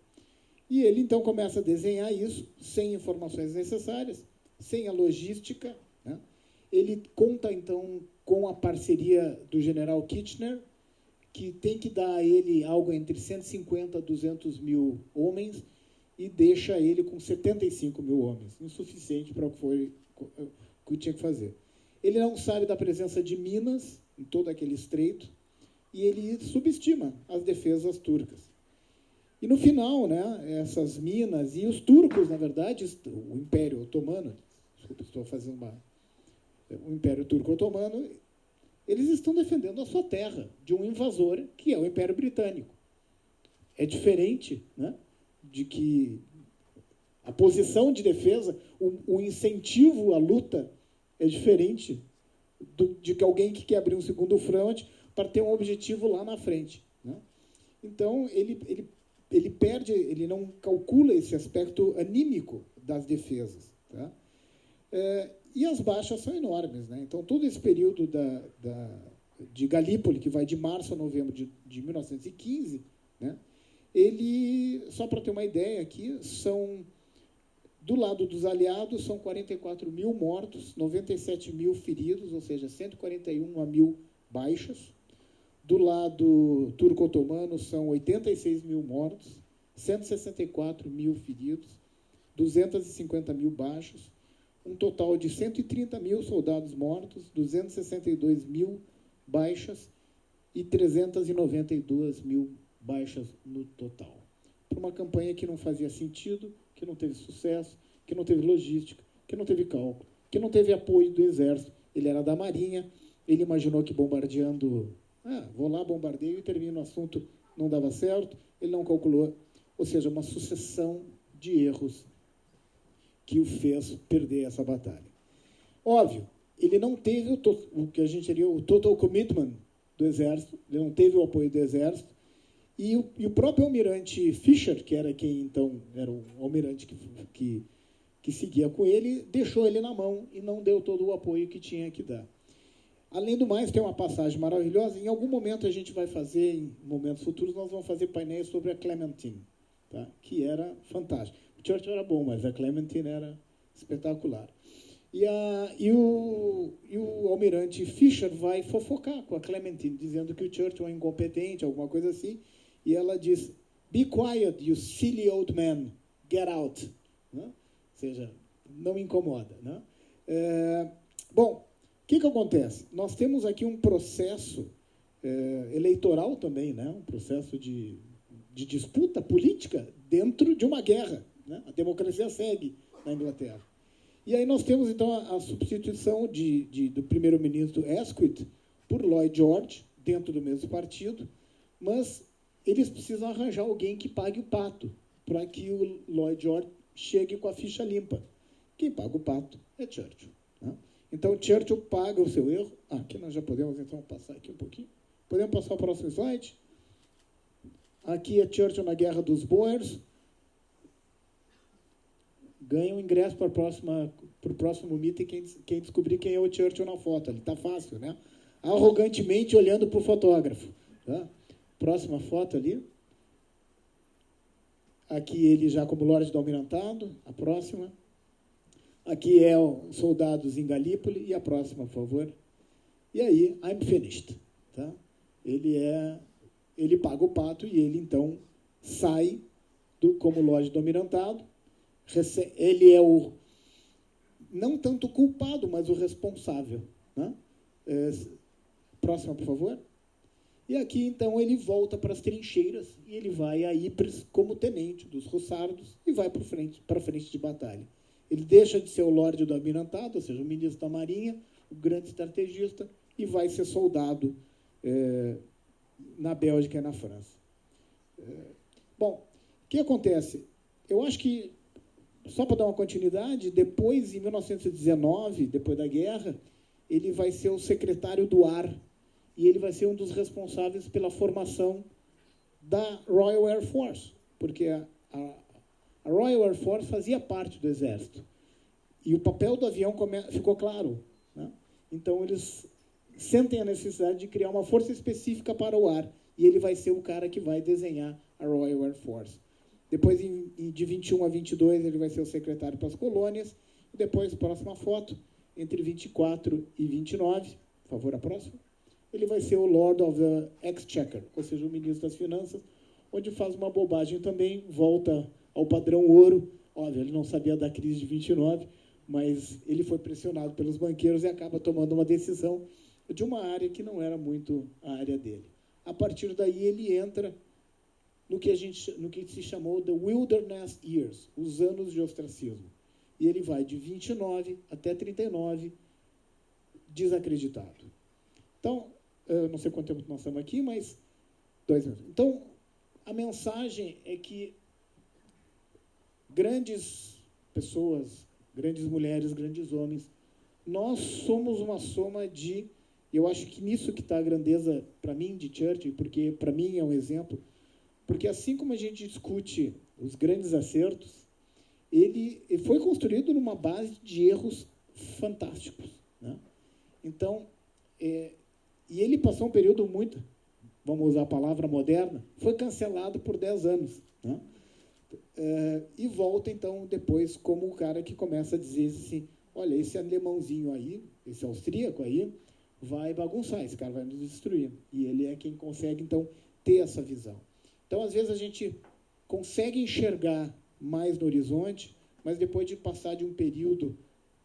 E ele, então, começa a desenhar isso sem informações necessárias, sem a logística, né? Ele conta, então, com a parceria do general Kitchener, que tem que dar a ele algo entre 150 a 200 mil homens e deixa ele com 75 mil homens, insuficiente para o que tinha que fazer. Ele não sabe da presença de minas em todo aquele estreito e ele subestima as defesas turcas. E no final, né, essas minas e os turcos, na verdade, o Império Otomano, estou fazendo o Império Turco-Otomano, eles estão defendendo a sua terra de um invasor que é o Império Britânico. É diferente, né, de que a posição de defesa, o incentivo à luta é diferente de que alguém que quer abrir um segundo fronte para ter um objetivo lá na frente, né? Então, ele perde, ele não calcula esse aspecto anímico das defesas, tá? E as baixas são enormes, né? Então, todo esse período de Galípoli, que vai de março a novembro de 1915, né? Ele, só para ter uma ideia aqui, do lado dos aliados, são 44 mil mortos, 97 mil feridos, ou seja, 141 mil baixas. Do lado turco-otomano, são 86 mil mortos, 164 mil feridos, 250 mil baixos, um total de 130 mil soldados mortos, 262 mil baixas e 392 mil baixas no total. Para uma campanha que não fazia sentido, que não teve sucesso, que não teve logística, que não teve cálculo, que não teve apoio do exército. Ele era da Marinha, ele imaginou que bombardeando... vou lá, bombardeio e termino o assunto, não dava certo, ele não calculou. Ou seja, uma sucessão de erros que o fez perder essa batalha. Óbvio, ele não teve o que a gente diria o total commitment do exército, ele não teve o apoio do exército, e o próprio almirante Fischer, que era quem, então, era o almirante que que seguia com ele, deixou ele na mão e não deu todo o apoio que tinha que dar. Além do mais, tem uma passagem maravilhosa. Em algum momento a gente vai fazer, em momentos futuros, nós vamos fazer painéis sobre a Clementine, tá? Que era fantástico. O Churchill era bom, mas a Clementine era espetacular. E o almirante Fisher vai fofocar com a Clementine, dizendo que o Churchill é incompetente, alguma coisa assim, e ela diz, "Be quiet, you silly old man, get out." Né? Ou seja, não me incomoda. Né? Bom, o que acontece? Nós temos aqui um processo eleitoral também, né? Um processo de disputa política dentro de uma guerra. Né? A democracia segue na Inglaterra. E aí nós temos, então, a substituição do primeiro-ministro Asquith por Lloyd George, dentro do mesmo partido, mas eles precisam arranjar alguém que pague o pato para que o Lloyd George chegue com a ficha limpa. Quem paga o pato é Churchill. Né? Então, Churchill paga o seu erro. Aqui nós já podemos, então, passar aqui um pouquinho. Podemos passar o próximo slide? Aqui é Churchill na Guerra dos Boers. Ganha um ingresso para o próximo meeting quem descobrir quem é o Churchill na foto. Ali está fácil, né? Arrogantemente olhando para o fotógrafo. Tá? Próxima foto ali. Aqui ele já como Lorde do Almirantado. A próxima. Aqui é os soldados em Galípoli. E a próxima, por favor. E aí, I'm finished. Tá? Ele paga o pato e ele, então, sai como Lorde do Almirantado. Ele é o, não tanto o culpado, mas o responsável. Né? Próxima, por favor. E aqui, então, ele volta para as trincheiras e ele vai a Ypres como tenente dos Hussardos e vai para a frente de batalha. Ele deixa de ser o Lorde do Almirantado, ou seja, o ministro da Marinha, o grande estrategista, e vai ser soldado na Bélgica e na França. Bom, o que acontece? Eu acho que, só para dar uma continuidade, depois, em 1919, depois da guerra, ele vai ser o secretário do ar e ele vai ser um dos responsáveis pela formação da Royal Air Force, porque a Royal Air Force fazia parte do Exército. E o papel do avião ficou claro. Né? Então, eles sentem a necessidade de criar uma força específica para o ar e ele vai ser o cara que vai desenhar a Royal Air Force. Depois, de 21 a 22, ele vai ser o secretário para as colônias. E depois, próxima foto, entre 24 e 29, por favor, a próxima, ele vai ser o Lord of the Exchequer, ou seja, o ministro das Finanças, onde faz uma bobagem também, volta ao padrão ouro. Óbvio, ele não sabia da crise de 29, mas ele foi pressionado pelos banqueiros e acaba tomando uma decisão de uma área que não era muito a área dele. A partir daí, ele entra no que se chamou The Wilderness Years, os anos de ostracismo. E ele vai de 29 até 39, desacreditado. Então, não sei quanto tempo nós estamos aqui, mas 2 minutos. Então, a mensagem é que grandes pessoas, grandes mulheres, grandes homens, nós somos uma soma de... Eu acho que nisso que está a grandeza, para mim, de Churchill, porque para mim é um exemplo. Porque assim como a gente discute os grandes acertos, ele foi construído numa base de erros fantásticos. Né? Então, e ele passou um período muito, vamos usar a palavra moderna, foi cancelado por 10 anos. Né? E volta, então, depois como o cara que começa a dizer assim, olha, esse alemãozinho aí, esse austríaco aí, vai bagunçar, esse cara vai nos destruir. E ele é quem consegue, então, ter essa visão. Então, às vezes, a gente consegue enxergar mais no horizonte, mas depois de passar de um período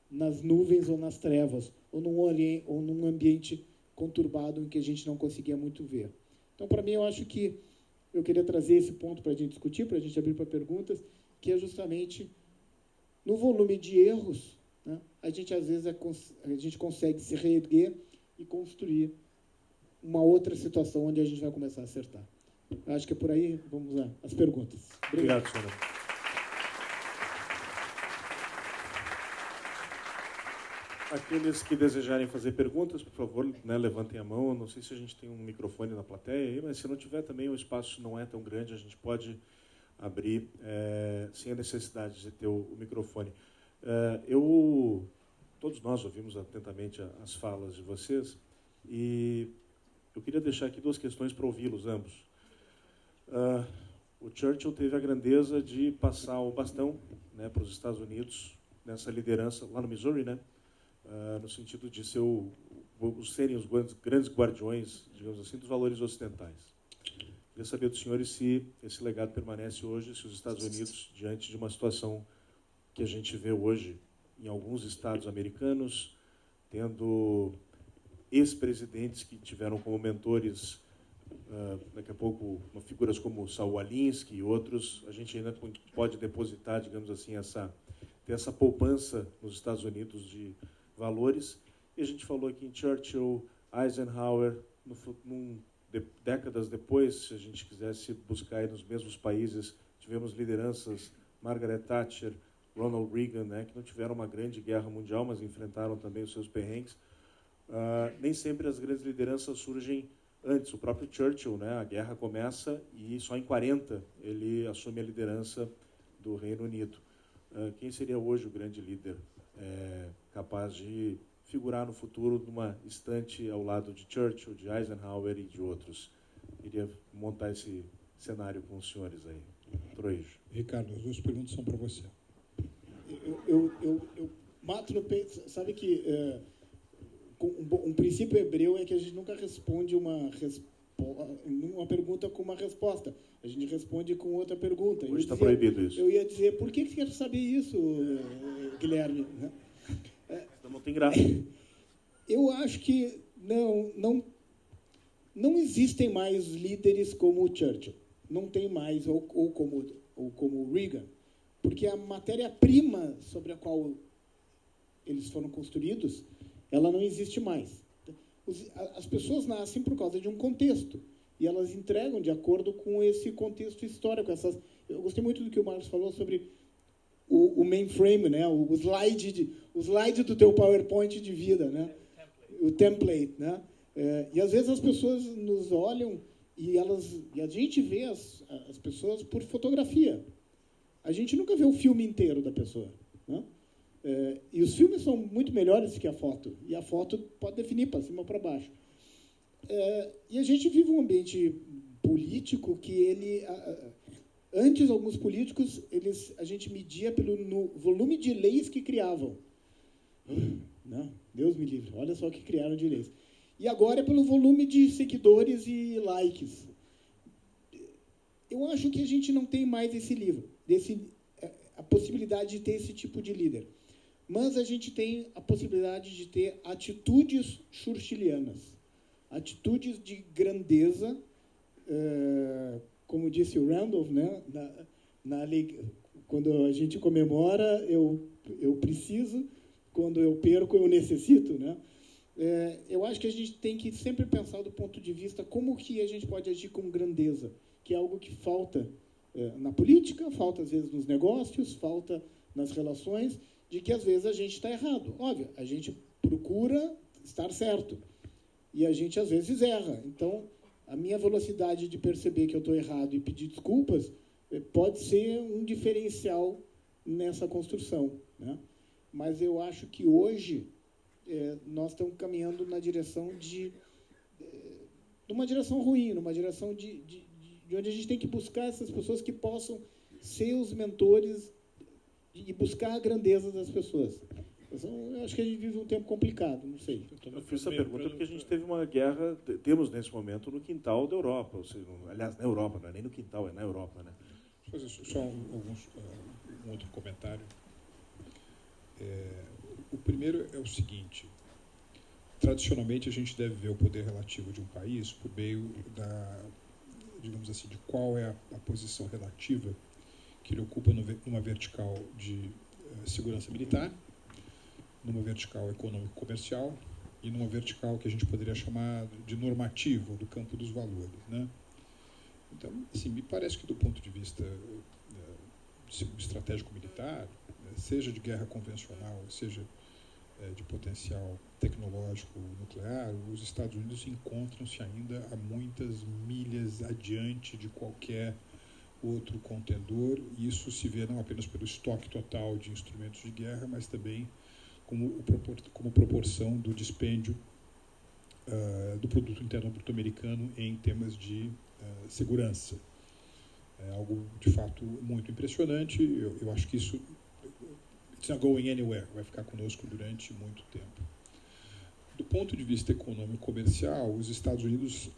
nas nuvens ou nas trevas, ou num ambiente conturbado em que a gente não conseguia muito ver. Então, para mim, eu acho que eu queria trazer esse ponto para a gente discutir, para a gente abrir para perguntas, que é justamente no volume de erros, né, a gente, às vezes, a gente consegue se reerguer e construir uma outra situação onde a gente vai começar a acertar. Acho que é por aí. Vamos lá, as perguntas. Obrigado, senhor. Aqueles que desejarem fazer perguntas, por favor, né, levantem a mão. Não sei se a gente tem um microfone na plateia aí, mas se não tiver também, o espaço não é tão grande, a gente pode abrir sem a necessidade de ter o microfone. Todos nós ouvimos atentamente as falas de vocês e eu queria deixar aqui 2 questões para ouvi-los ambos. O Churchill teve a grandeza de passar o bastão, né, para os Estados Unidos nessa liderança lá no Missouri, né, no sentido de serem os grandes guardiões, digamos assim, dos valores ocidentais. Queria saber dos senhores se esse legado permanece hoje, se os Estados Unidos, diante de uma situação que a gente vê hoje em alguns estados americanos, tendo ex-presidentes que tiveram como mentores, daqui a pouco, figuras como Saul Alinsky e outros, a gente ainda pode depositar, digamos assim, ter essa poupança nos Estados Unidos de valores. E a gente falou aqui em Churchill, Eisenhower, décadas depois, se a gente quisesse buscar aí nos mesmos países, tivemos lideranças, Margaret Thatcher, Ronald Reagan, né, que não tiveram uma grande guerra mundial, mas enfrentaram também os seus perrengues. Nem sempre as grandes lideranças surgem antes. O próprio Churchill, né, a guerra começa e só em 40 ele assume a liderança do Reino Unido. Quem seria hoje o grande líder capaz de figurar no futuro numa estante ao lado de Churchill, de Eisenhower e de outros? Queria montar esse cenário com os senhores aí. Troijo. Ricardo, as 2 perguntas são para você. Eu mato no peito. Sabe que um princípio hebreu é que a gente nunca responde uma pergunta com uma resposta. A gente responde com outra pergunta. Hoje está proibido isso. Eu ia dizer, por que você quer saber isso, Guilherme? Não tem graça. Eu acho que não existem mais líderes como o Churchill. Não tem mais, ou como o Reagan. Porque a matéria-prima sobre a qual eles foram construídos, ela não existe mais. As pessoas nascem por causa de um contexto, e elas entregam de acordo com esse contexto histórico. Eu gostei muito do que o Marcos falou sobre o mainframe, né? o slide do teu PowerPoint de vida, né? O template. Né? E às vezes as pessoas nos olham e a gente vê as pessoas por fotografia. A gente nunca vê o filme inteiro da pessoa. Né? E os filmes são muito melhores que a foto. E a foto pode definir para cima ou para baixo. E a gente vive um ambiente político que antes, alguns políticos, a gente media no volume de leis que criavam. Não, Deus me livre, olha só o que criaram de leis. E agora é pelo volume de seguidores e likes. Eu acho que a gente não tem mais esse livro, a possibilidade de ter esse tipo de líder. Mas a gente tem a possibilidade de ter atitudes churchillianas, atitudes de grandeza, como disse o Randolph, né? Quando a gente comemora, eu preciso, quando eu perco, eu necessito. Né? Eu acho que a gente tem que sempre pensar do ponto de vista como que a gente pode agir com grandeza, que é algo que falta na política, falta às vezes nos negócios, falta nas relações, de que às vezes a gente está errado. Óbvio, a gente procura estar certo e a gente às vezes erra. Então, a minha velocidade de perceber que eu estou errado e pedir desculpas pode ser um diferencial nessa construção. Né? Mas eu acho que hoje nós estamos caminhando na direção de uma direção ruim, numa direção de onde a gente tem que buscar essas pessoas que possam ser os mentores e buscar a grandeza das pessoas. Então, eu acho que a gente vive um tempo complicado, não sei. Eu fiz essa pergunta porque a gente teve uma guerra, temos nesse momento, no quintal da Europa. Ou seja, aliás, na Europa, não é nem no quintal, é na Europa. Né? Deixa eu fazer só um outro comentário. O primeiro é o seguinte: tradicionalmente a gente deve ver o poder relativo de um país por meio digamos assim, de qual é a posição relativa que ele ocupa numa vertical de segurança militar, numa vertical econômico-comercial e numa vertical que a gente poderia chamar de normativo, do campo dos valores. Né? Então, assim, me parece que do ponto de vista estratégico-militar, seja de guerra convencional, seja de potencial tecnológico nuclear, os Estados Unidos encontram-se ainda a muitas milhas adiante de qualquer outro contendor, e isso se vê não apenas pelo estoque total de instrumentos de guerra, mas também como proporção do dispêndio do produto interno bruto americano em temas de segurança. É algo, de fato, muito impressionante. Eu acho que isso it's not going anywhere, vai ficar conosco durante muito tempo. Do ponto de vista econômico comercial, os Estados Unidos,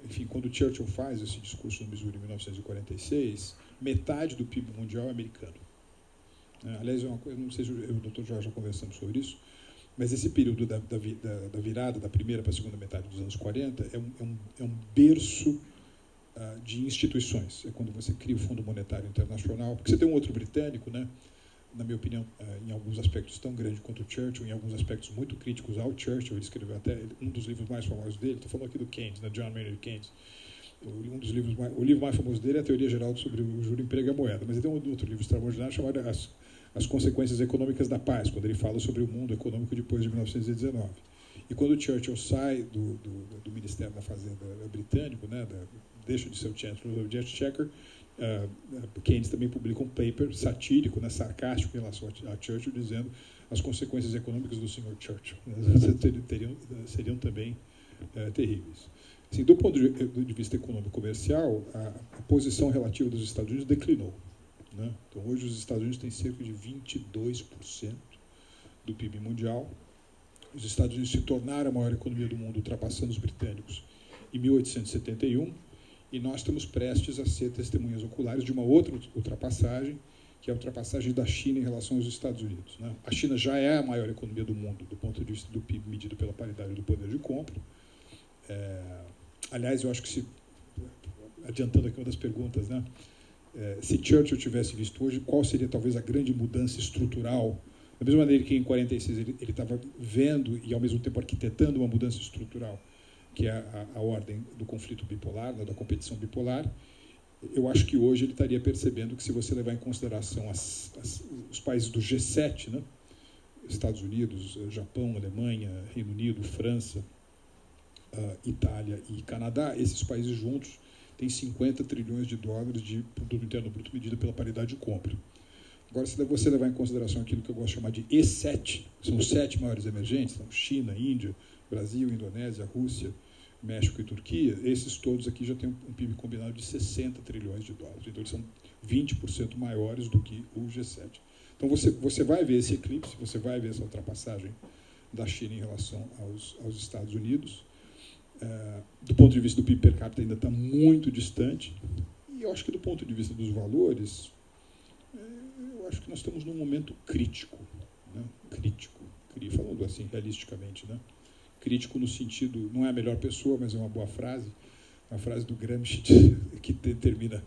enfim, quando Churchill faz esse discurso no Missouri em 1946, metade do PIB mundial é americano. Aliás, é uma coisa, não sei se eu e o Dr. Jorge já conversamos sobre isso, mas esse período da virada da primeira para a segunda metade dos anos 40 é um berço de instituições. É quando você cria o Fundo Monetário Internacional, porque você tem um outro britânico, né, na minha opinião, em alguns aspectos tão grande quanto o Churchill, em alguns aspectos muito críticos ao Churchill. Ele escreveu até um dos livros mais famosos dele, estou falando aqui do Keynes, né, John Maynard Keynes. O livro mais famoso dele é a Teoria Geral sobre o Juro, Emprego e a Moeda, mas ele tem um outro livro extraordinário chamado As Consequências Econômicas da Paz, quando ele fala sobre o mundo econômico depois de 1919. E quando o Churchill sai do Ministério da Fazenda britânico, né, deixa de ser o Chancellor of the Exchequer, Keynes também publica um paper satírico, né, sarcástico em relação a Churchill, dizendo as consequências econômicas do Sr. Churchill seriam também terríveis. Assim, do ponto de vista econômico comercial, a posição relativa dos Estados Unidos declinou, né? Então, hoje os Estados Unidos têm cerca de 22% do PIB mundial. Os Estados Unidos se tornaram a maior economia do mundo, ultrapassando os britânicos em 1871, e nós estamos prestes a ser testemunhas oculares de uma outra ultrapassagem, que é a ultrapassagem da China em relação aos Estados Unidos, né? A China já é a maior economia do mundo, do ponto de vista do PIB medido pela paridade do poder de compra. Aliás, eu acho que, adiantando aqui uma das perguntas, né, se Churchill tivesse visto hoje, qual seria talvez a grande mudança estrutural? Da mesma maneira que em 46 ele estava vendo e, ao mesmo tempo, arquitetando uma mudança estrutural, que é a ordem do conflito bipolar, da competição bipolar, eu acho que hoje ele estaria percebendo que, se você levar em consideração os países do G7, né, Estados Unidos, Japão, Alemanha, Reino Unido, França, Itália e Canadá, esses países juntos têm 50 trilhões de dólares de produto interno bruto medido pela paridade de compra. Agora, se você levar em consideração aquilo que eu gosto de chamar de E7, são os 7 maiores emergentes, são China, Índia, Brasil, Indonésia, Rússia, México e Turquia, esses todos aqui já têm um PIB combinado de 60 trilhões de dólares. Então, eles são 20% maiores do que o G7. Então, você vai ver esse eclipse, você vai ver essa ultrapassagem da China em relação aos Estados Unidos. Do ponto de vista do PIB per capita ainda está muito distante, e eu acho que do ponto de vista dos valores, eu acho que nós estamos num momento crítico, né? Crítico, falando assim realisticamente, né? Crítico no sentido, não é a melhor pessoa, mas é uma boa frase, uma frase do Gramsci que determina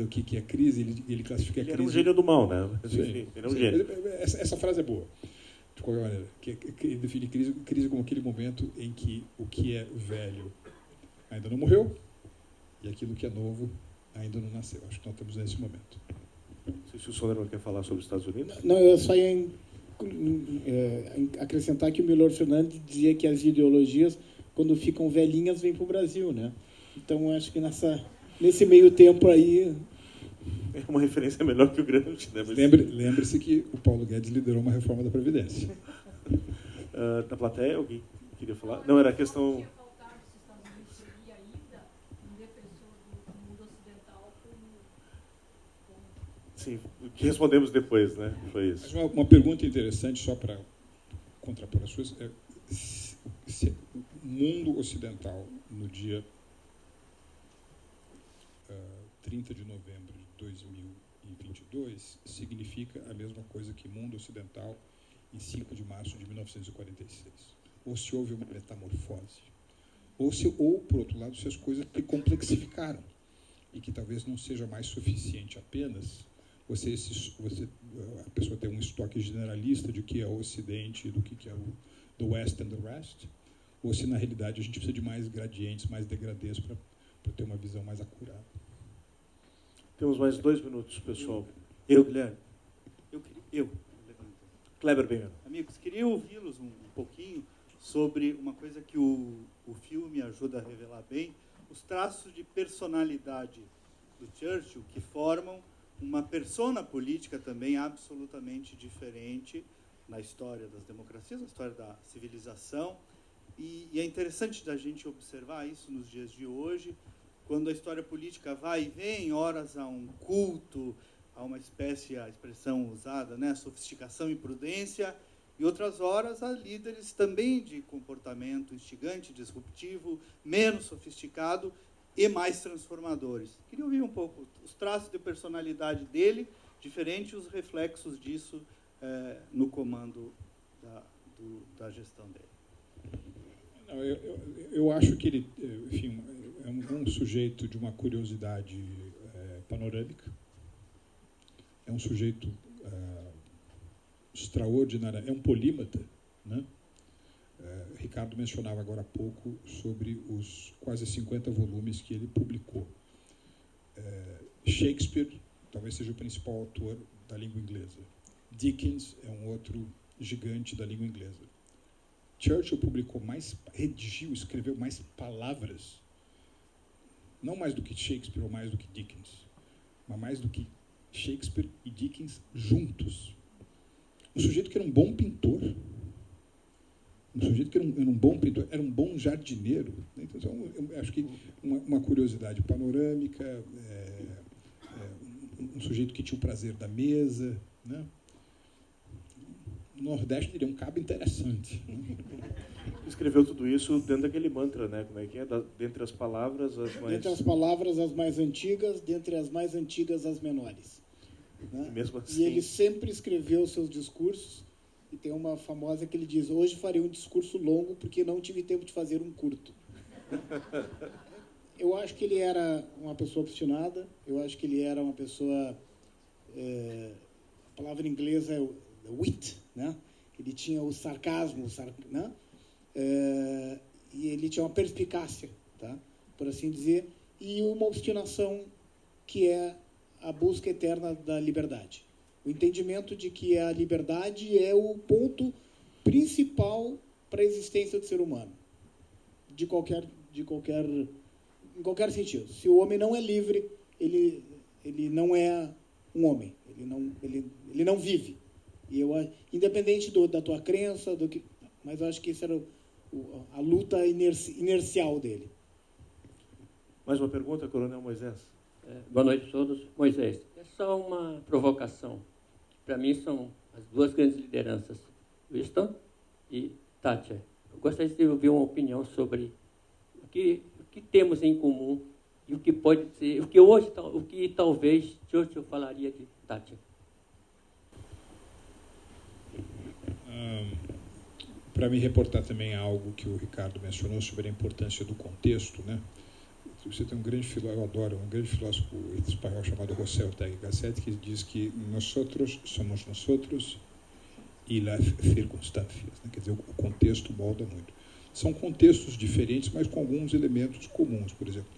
o que é crise. Ele classifica a crise. Ele era um gênio do mal, né? Sim, ele era um gênio. Essa frase é boa, de qualquer maneira, que define crise como aquele momento em que o que é velho ainda não morreu e aquilo que é novo ainda não nasceu. Acho que nós estamos nesse momento. Não sei se o Soner quer falar sobre os Estados Unidos. Não, eu só ia acrescentar que o Milor Fernandes dizia que as ideologias, quando ficam velhinhas, vêm para o Brasil, né? Então, acho que nesse meio tempo aí... É uma referência melhor que o Gramsci, né? Lembre-se que o Paulo Guedes liderou uma reforma da Previdência. Na plateia, alguém queria falar? Não, era a questão... Sim, o que respondemos depois, né? Foi isso. Mas uma pergunta interessante, só para contrapor as suas, se o mundo ocidental, no dia 30 de novembro de 2022, significa a mesma coisa que mundo ocidental em 5 de março de 1946. Ou se houve uma metamorfose, ou por outro lado, se as coisas se complexificaram, e que talvez não seja mais suficiente apenas a pessoa ter um estoque generalista de que é o Ocidente, do que é o the West and the Rest, ou se na realidade a gente precisa de mais gradientes, mais degradês para ter uma visão mais acurada. Temos mais 2 minutos, pessoal. Guilherme. Kleber Benham. Amigos, queria ouvi-los um pouquinho sobre uma coisa que o filme ajuda a revelar bem, os traços de personalidade do Churchill que formam uma persona política também absolutamente diferente na história das democracias, na história da civilização. E é interessante da gente observar isso nos dias de hoje, quando a história política vai e vem, horas há um culto, há uma espécie, a expressão usada, né, sofisticação e prudência, e outras horas há líderes também de comportamento instigante, disruptivo, menos sofisticado e mais transformadores. Queria ouvir um pouco os traços de personalidade dele, diferente os reflexos disso no comando da gestão dele. Não, eu acho que ele, enfim, é um sujeito de uma curiosidade panorâmica, é um sujeito extraordinário, é um polímata, né? Ricardo mencionava agora há pouco sobre os quase 50 volumes que ele publicou. Shakespeare talvez seja o principal autor da língua inglesa. Dickens é um outro gigante da língua inglesa. Churchill publicou mais, redigiu, escreveu mais palavras, não mais do que Shakespeare ou mais do que Dickens, mas mais do que Shakespeare e Dickens juntos. Um sujeito que era um bom pintor, um sujeito que era um bom pintor, era um bom jardineiro. Então, eu acho que uma curiosidade panorâmica, um sujeito que tinha o prazer da mesa, né? No Nordeste diria um cabo interessante. Escreveu tudo isso dentro daquele mantra, né? Como é que é? Dentre as palavras, as mais... Dentre as palavras, as mais antigas, dentre as mais antigas, as menores. Né? E mesmo assim... E ele sempre escreveu seus discursos, e tem uma famosa que ele diz: hoje farei um discurso longo porque não tive tempo de fazer um curto. Eu acho que ele era uma pessoa obstinada, eu acho que ele era uma pessoa... a palavra em inglês é wit, né? Ele tinha o sarcasmo, né? E ele tinha uma perspicácia, tá? Por assim dizer, e uma obstinação que é a busca eterna da liberdade. O entendimento de que a liberdade é o ponto principal para a existência do ser humano, em qualquer sentido. Se o homem não é livre, ele não é um homem, ele não vive. E independente da tua crença, mas eu acho que essa era a luta inercial dele. Mais uma pergunta, Coronel Moisés? Boa noite a todos. Moisés, é só uma provocação. Para mim são as duas grandes lideranças, Winston e Thatcher. Eu gostaria de ouvir uma opinião sobre o que temos em comum e o que pode ser, o que talvez Churchill falaria de Thatcher. Para me reportar também algo que o Ricardo mencionou sobre a importância do contexto, né? Você tem um grande filósofo, eu adoro, um grande filósofo espanhol chamado José Ortega y Gasset, que diz que nosotros somos nosotros e las circunstâncias, né? Quer dizer, o contexto molda muito. São contextos diferentes, mas com alguns elementos comuns. Por exemplo,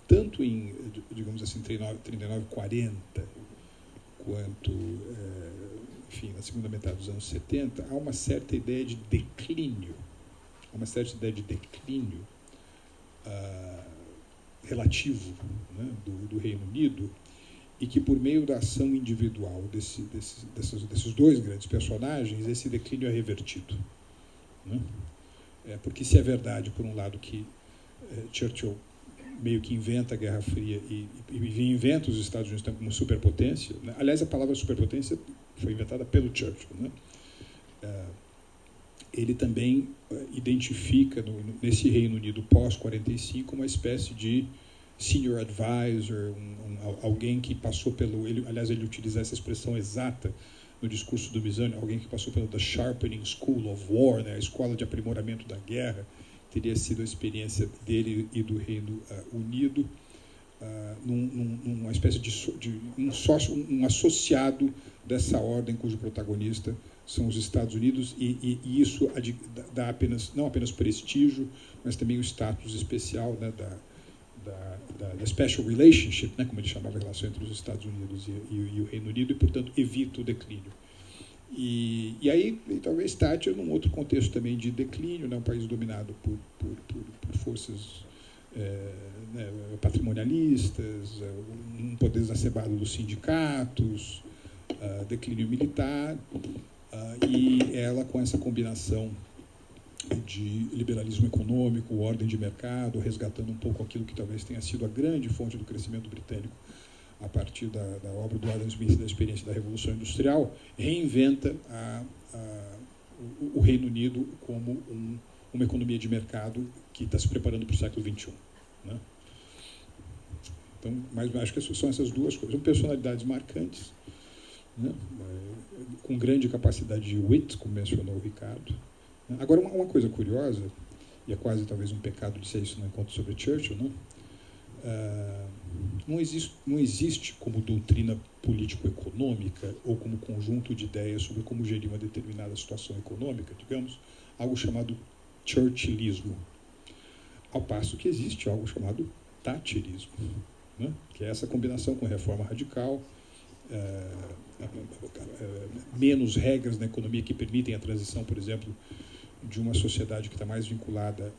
tanto em, digamos assim, 39, 40, quanto, enfim, na segunda metade dos anos 70, há uma certa ideia de declínio, relativo, né, do Reino Unido, e que por meio da ação individual desses dois grandes personagens, esse declínio é revertido, né? Porque se é verdade, por um lado, que Churchill meio que inventa a Guerra Fria e inventa os Estados Unidos como superpotência, né? Aliás, a palavra superpotência foi inventada pelo Churchill, né? Ele também identifica nesse Reino Unido pós-45 uma espécie de senior advisor, alguém que passou pelo... Aliás, ele utiliza essa expressão exata no discurso do Mizani, alguém que passou pelo The Sharpening School of War, né, a escola de aprimoramento da guerra, teria sido a experiência dele e do Reino Unido, numa espécie de um associado dessa ordem cujo protagonista são os Estados Unidos, e isso dá não apenas prestígio, mas também o status especial, né, da special relationship, né, como ele chamava a relação entre os Estados Unidos e o Reino Unido, e, portanto, evita o declínio. E aí, talvez Thatcher, num outro contexto também de declínio, né, um país dominado por forças patrimonialistas, um poder exacerbado dos sindicatos, declínio militar, e ela, com essa combinação de liberalismo econômico, ordem de mercado, resgatando um pouco aquilo que talvez tenha sido a grande fonte do crescimento britânico a partir da obra do Adam Smith, da experiência da Revolução Industrial, reinventa o Reino Unido como uma economia de mercado que está se preparando para o século XXI. Né? Então, mas acho que são essas duas coisas. São personalidades marcantes, né? Com grande capacidade de wit, como mencionou o Ricardo. Agora, uma coisa curiosa, e é quase talvez um pecado de ser isso no encontro sobre Churchill, né? Não existe como doutrina político-econômica ou como conjunto de ideias sobre como gerir uma determinada situação econômica, digamos, algo chamado Churchillismo, ao passo que existe algo chamado Thatcherismo, né? Que é essa combinação com reforma radical, menos regras na economia que permitem a transição, por exemplo, de uma sociedade que está mais vinculada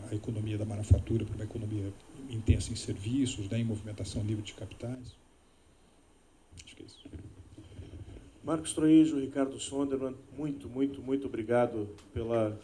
à economia da manufatura para uma economia intensa em serviços, né, em movimentação livre de capitais. Acho que é isso. Marcos Troijo, Ricardo Sondermann, muito obrigado pela